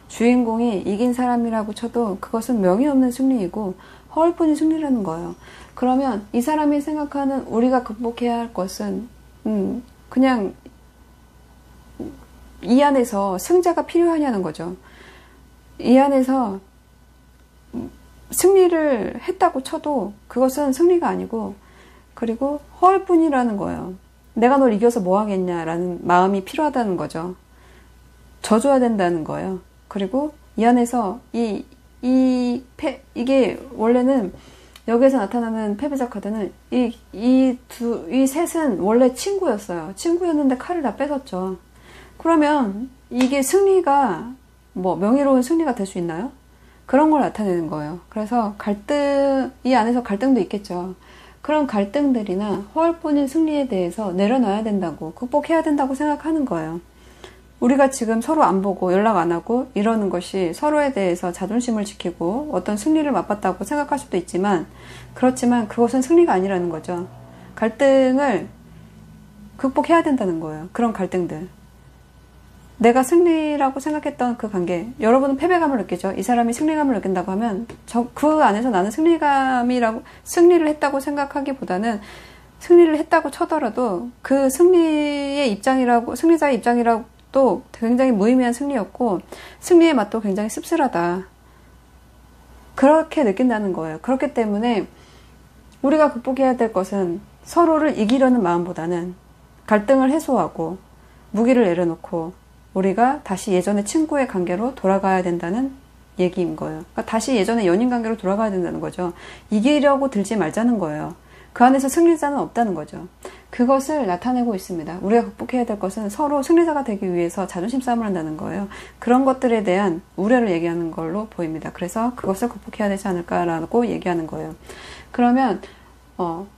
주인공이 이긴 사람이라고 쳐도 그것은 명예 없는 승리이고 허울뿐인 승리라는 거예요. 그러면 이 사람이 생각하는 우리가 극복해야 할 것은 그냥 이 안에서 승자가 필요하냐는 거죠. 이 안에서 승리를 했다고 쳐도 그것은 승리가 아니고, 그리고 허울뿐이라는 거예요. 내가 널 이겨서 뭐 하겠냐라는 마음이 필요하다는 거죠. 져줘야 된다는 거예요. 그리고 이 안에서 이게 원래는 여기에서 나타나는 패배자 카드는 이 셋은 원래 친구였어요. 친구였는데 칼을 다 뺏었죠. 그러면 이게 승리가 명예로운 승리가 될 수 있나요? 그런 걸 나타내는 거예요. 그래서 이 안에서 갈등도 있겠죠. 그런 갈등들이나 허울뿐인 승리에 대해서 내려놔야 된다고, 극복해야 된다고 생각하는 거예요. 우리가 지금 서로 안 보고 연락 안 하고 이러는 것이 서로에 대해서 자존심을 지키고 어떤 승리를 맛봤다고 생각할 수도 있지만, 그렇지만 그것은 승리가 아니라는 거죠. 갈등을 극복해야 된다는 거예요. 그런 갈등들. 내가 승리라고 생각했던 그 관계, 여러분은 패배감을 느끼죠. 이 사람이 승리감을 느낀다고 하면 그 안에서 나는 승리를 했다고 생각하기보다는, 승리를 했다고 쳐더라도 그 승리자의 입장이라도 굉장히 무의미한 승리였고 승리의 맛도 굉장히 씁쓸하다, 그렇게 느낀다는 거예요. 그렇기 때문에 우리가 극복해야 될 것은 서로를 이기려는 마음보다는 갈등을 해소하고 무기를 내려놓고 우리가 다시 예전의 친구의 관계로 돌아가야 된다는 얘기인 거예요. 그러니까 다시 예전의 연인 관계로 돌아가야 된다는 거죠. 이기려고 들지 말자는 거예요. 그 안에서 승리자는 없다는 거죠. 그것을 나타내고 있습니다. 우리가 극복해야 될 것은 서로 승리자가 되기 위해서 자존심 싸움을 한다는 거예요. 그런 것들에 대한 우려를 얘기하는 걸로 보입니다. 그래서 그것을 극복해야 되지 않을까라고 얘기하는 거예요. 그러면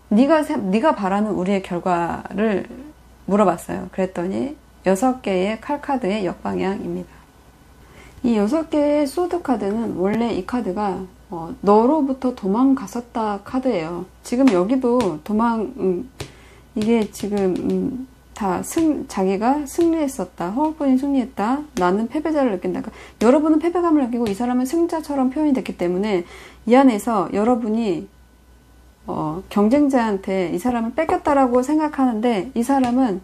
네가 바라는 우리의 결과를 물어봤어요. 그랬더니 6개의 칼카드의 역방향입니다. 이 6개의 소드 카드는 원래 이 카드가 너로부터 도망갔었다 카드예요. 지금 여기도 이게 지금 자기가 승리했었다. 허울뿐이 승리했다. 나는 패배자를 느낀다. 그러니까 여러분은 패배감을 느끼고 이 사람은 승자처럼 표현이 됐기 때문에 이 안에서 여러분이 경쟁자한테 이 사람을 뺏겼다라고 생각하는데 이 사람은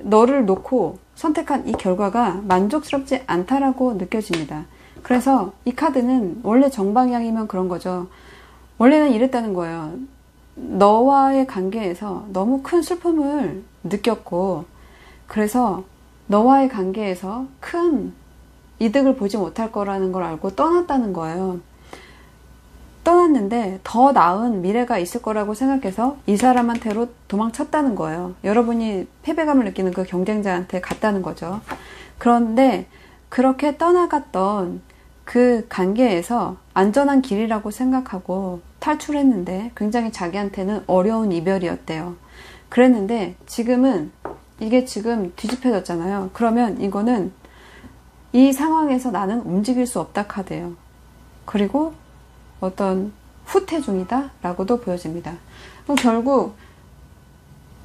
너를 놓고 선택한 이 결과가 만족스럽지 않다라고 느껴집니다. 그래서 이 카드는 원래 정방향이면 그런 거죠. 원래는 이랬다는 거예요. 너와의 관계에서 너무 큰 슬픔을 느꼈고 그래서 너와의 관계에서 큰 이득을 보지 못할 거라는 걸 알고 떠났다는 거예요. 떠났는데 더 나은 미래가 있을 거라고 생각해서 이 사람한테로 도망쳤다는 거예요. 여러분이 패배감을 느끼는 그 경쟁자한테 갔다는 거죠. 그런데 그렇게 떠나갔던 그 관계에서 안전한 길이라고 생각하고 탈출했는데 굉장히 자기한테는 어려운 이별이었대요. 그랬는데 이게 지금 뒤집혀졌잖아요. 그러면 이거는 이 상황에서 나는 움직일 수 없다 카드예요. 그리고 어떤 후퇴 중이다 라고도 보여집니다. 그럼 결국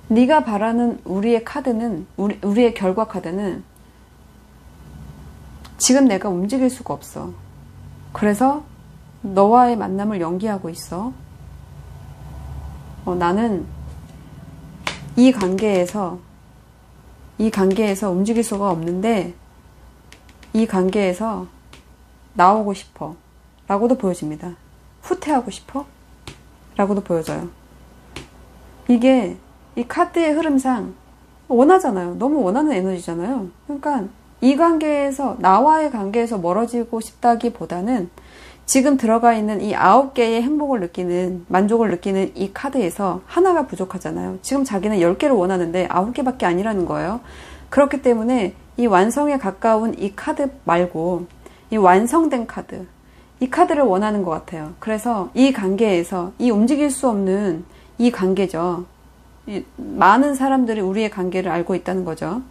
네가 바라는 우리의 카드는 우리의 결과 카드는 지금 내가 움직일 수가 없어. 그래서 너와의 만남을 연기하고 있어. 나는 이 관계에서 움직일 수가 없는데 이 관계에서 나오고 싶어 라고도 보여집니다. 후퇴하고 싶어? 라고도 보여져요. 이게 이 카드의 흐름상 원하잖아요. 너무 원하는 에너지잖아요. 그러니까 이 관계에서 나와의 관계에서 멀어지고 싶다기보다는 지금 들어가 있는 이 9개의 행복을 느끼는 만족을 느끼는 이 카드에서 하나가 부족하잖아요. 지금 자기는 10개를 원하는데 9개밖에 아니라는 거예요. 그렇기 때문에 이 완성에 가까운 이 카드 말고 이 완성된 카드 이 카드를 원하는 것 같아요. 그래서 이 관계에서 이 움직일 수 없는 이 관계죠. 많은 사람들이 우리의 관계를 알고 있다는 거죠.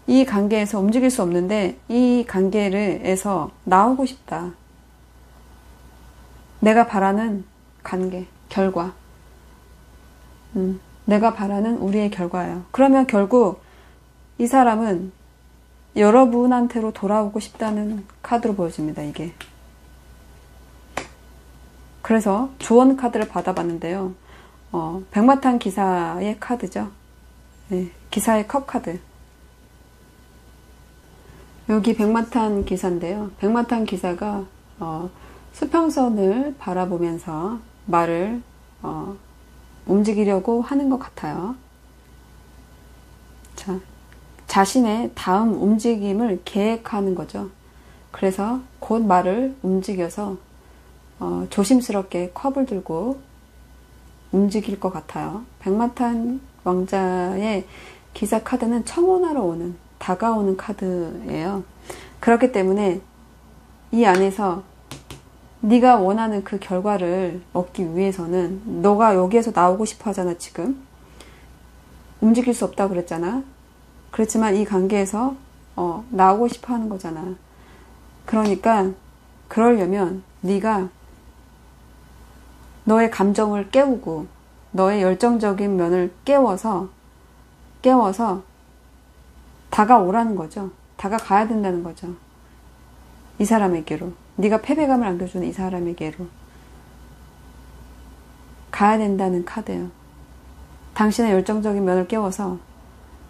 이 관계에서 움직일 수 없는데 이 관계에서 나오고 싶다. 내가 바라는 관계, 결과. 내가 바라는 우리의 결과예요. 그러면 결국 이 사람은 여러분한테로 돌아오고 싶다는 카드로 보여집니다. 이게. 그래서 조언 카드를 받아봤는데요. 백마탄 기사의 카드죠. 네, 기사의 컵 카드. 여기 백마탄 기사인데요. 백마탄 기사가 수평선을 바라보면서 말을 움직이려고 하는 것 같아요. 자, 자신의 다음 움직임을 계획하는 거죠. 그래서 곧 말을 움직여서 조심스럽게 컵을 들고 움직일 것 같아요. 백마탄 왕자의 기사 카드는 청혼하러 오는, 다가오는 카드예요. 그렇기 때문에 이 안에서 네가 원하는 그 결과를 얻기 위해서는 너가 여기에서 나오고 싶어 하잖아. 지금 움직일 수 없다고 그랬잖아. 그렇지만 이 관계에서 나오고 싶어 하는 거잖아. 그러니까 그러려면 네가 너의 감정을 깨우고 너의 열정적인 면을 깨워서 다가오라는 거죠. 다가가야 된다는 거죠. 이 사람에게로. 네가 패배감을 안겨주는 이 사람에게로 가야 된다는 카드예요. 당신의 열정적인 면을 깨워서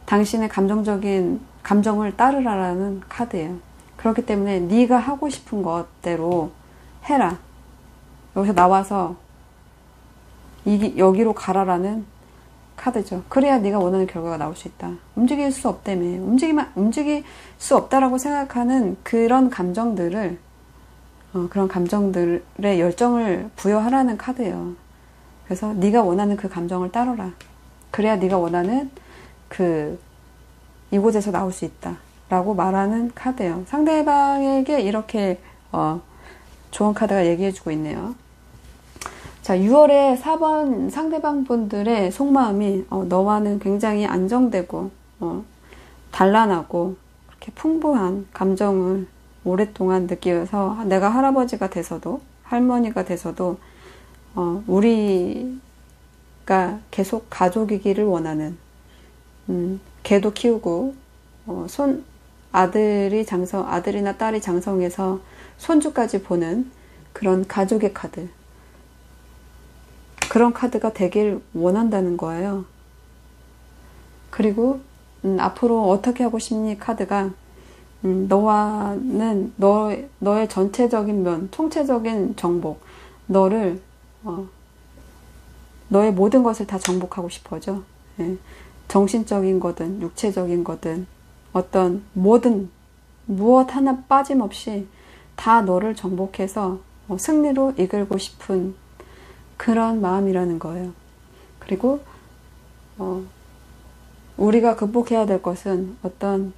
당신의 감정을 따르라라는 카드예요. 그렇기 때문에 네가 하고 싶은 것대로 해라. 여기서 나와서 여기로 가라라는 카드죠. 그래야 네가 원하는 결과가 나올 수 있다. 움직일 수 없다며. 움직일 수 없다라고 생각하는 그런 감정들을, 그런 감정들의 열정을 부여하라는 카드예요. 그래서 네가 원하는 그 감정을 따르라. 그래야 네가 원하는 이곳에서 나올 수 있다. 라고 말하는 카드예요. 상대방에게 이렇게, 좋은 카드가 얘기해주고 있네요. 자, 6월에 4번 상대방 분들의 속마음이 너와는 굉장히 안정되고 단란하고 그렇게 풍부한 감정을 오랫동안 느끼면서 내가 할아버지가 돼서도 할머니가 돼서도 우리가 계속 가족이기를 원하는 개도 키우고 아들이나 딸이 장성해서 손주까지 보는 그런 가족의 카드, 그런 카드가 되길 원한다는 거예요. 그리고 앞으로 어떻게 하고 싶니 카드가 너와는 너의 전체적인 면, 총체적인 정복, 너의 모든 것을 다 정복하고 싶어져. 예. 정신적인 거든 육체적인 거든 어떤 무엇 하나 빠짐없이 다 너를 정복해서 승리로 이끌고 싶은 그런 마음이라는 거예요. 그리고 우리가 극복해야 될 것은 어떤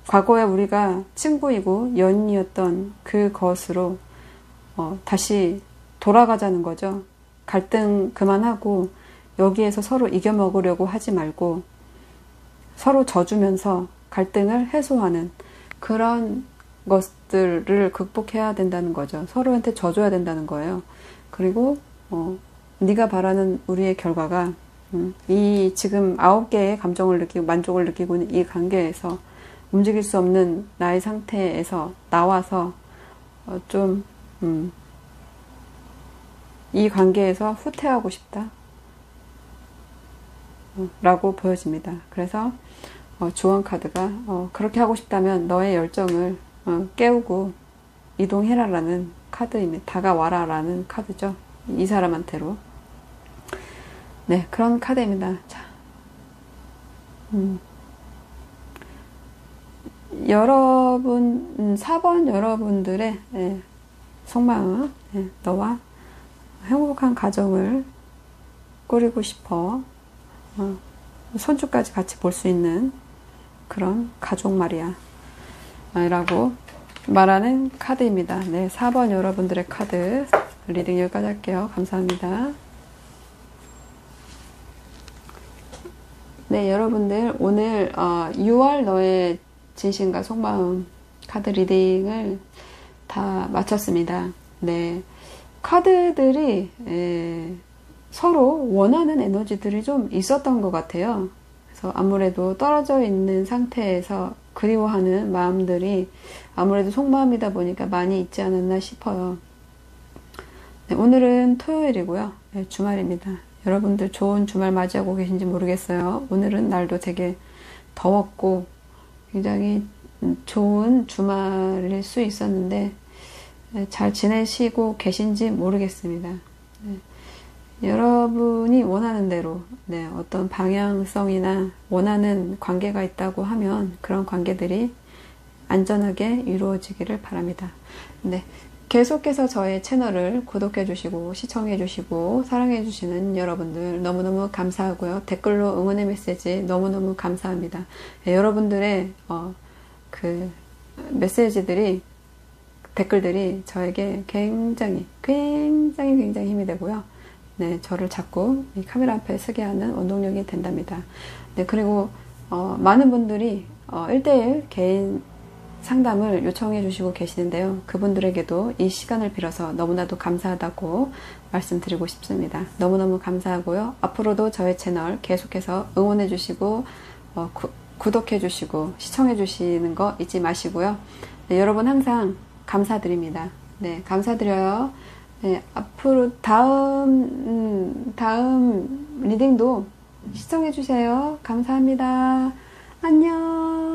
과거에 우리가 친구이고 연인이었던 그것으로 다시 돌아가자는 거죠. 갈등 그만하고 여기에서 서로 이겨먹으려고 하지 말고 서로 져주면서 갈등을 해소하는 그런 것들을 극복해야 된다는 거죠. 서로한테 져줘야 된다는 거예요. 그리고 네가 바라는 우리의 결과가 이 지금 9개의 감정을 느끼고 만족을 느끼고 있는 이 관계에서 움직일 수 없는 나의 상태에서 나와서 이 관계에서 후퇴하고 싶다 라고 보여집니다. 그래서 주원 카드가 그렇게 하고 싶다면 너의 열정을 깨우고 이동해라라는 카드입니다. 다가와라 라는 카드죠. 이 사람한테로. 네, 그런 카드입니다. 자, 여러분, 4번 여러분들의 속마음, 너와 행복한 가정을 꾸리고 싶어. 손주까지 같이 볼 수 있는 그런 가족 말이야. 라고 말하는 카드입니다. 네, 4번 여러분들의 카드 리딩 여기까지 할게요. 감사합니다. 네, 여러분들 오늘 6월 너의 진심과 속마음 카드 리딩을 다 마쳤습니다. 네, 카드들이 서로 원하는 에너지들이 좀 있었던 것 같아요. 그래서 아무래도 떨어져 있는 상태에서 그리워하는 마음들이 아무래도 속마음이다 보니까 많이 있지 않았나 싶어요. 네, 오늘은 토요일이고요. 네, 주말입니다. 여러분들 좋은 주말 맞이하고 계신지 모르겠어요. 오늘은 날도 되게 더웠고 굉장히 좋은 주말일 수 있었는데 잘 지내시고 계신지 모르겠습니다. 네. 여러분이 원하는 대로 어떤 방향성이나 원하는 관계가 있다고 하면 그런 관계들이 안전하게 이루어지기를 바랍니다. 네, 계속해서 저의 채널을 구독해 주시고 시청해 주시고 사랑해 주시는 여러분들 너무너무 감사하고요. 댓글로 응원의 메시지 너무너무 감사합니다. 네, 여러분들의 그 메시지들이 댓글들이 저에게 굉장히 힘이 되고요. 네, 저를 자꾸 이 카메라 앞에 서게 하는 원동력이 된답니다. 네, 그리고 많은 분들이 1대1 개인 상담을 요청해 주시고 계시는데요. 그분들에게도 이 시간을 빌어서 너무나도 감사하다고 말씀드리고 싶습니다. 너무너무 감사하고요. 앞으로도 저의 채널 계속해서 응원해 주시고 구독해 주시고 시청해 주시는 거 잊지 마시고요. 네, 여러분 항상 감사드립니다. 네, 감사드려요. 네, 앞으로 다음 리딩도 시청해 주세요. 감사합니다. 안녕.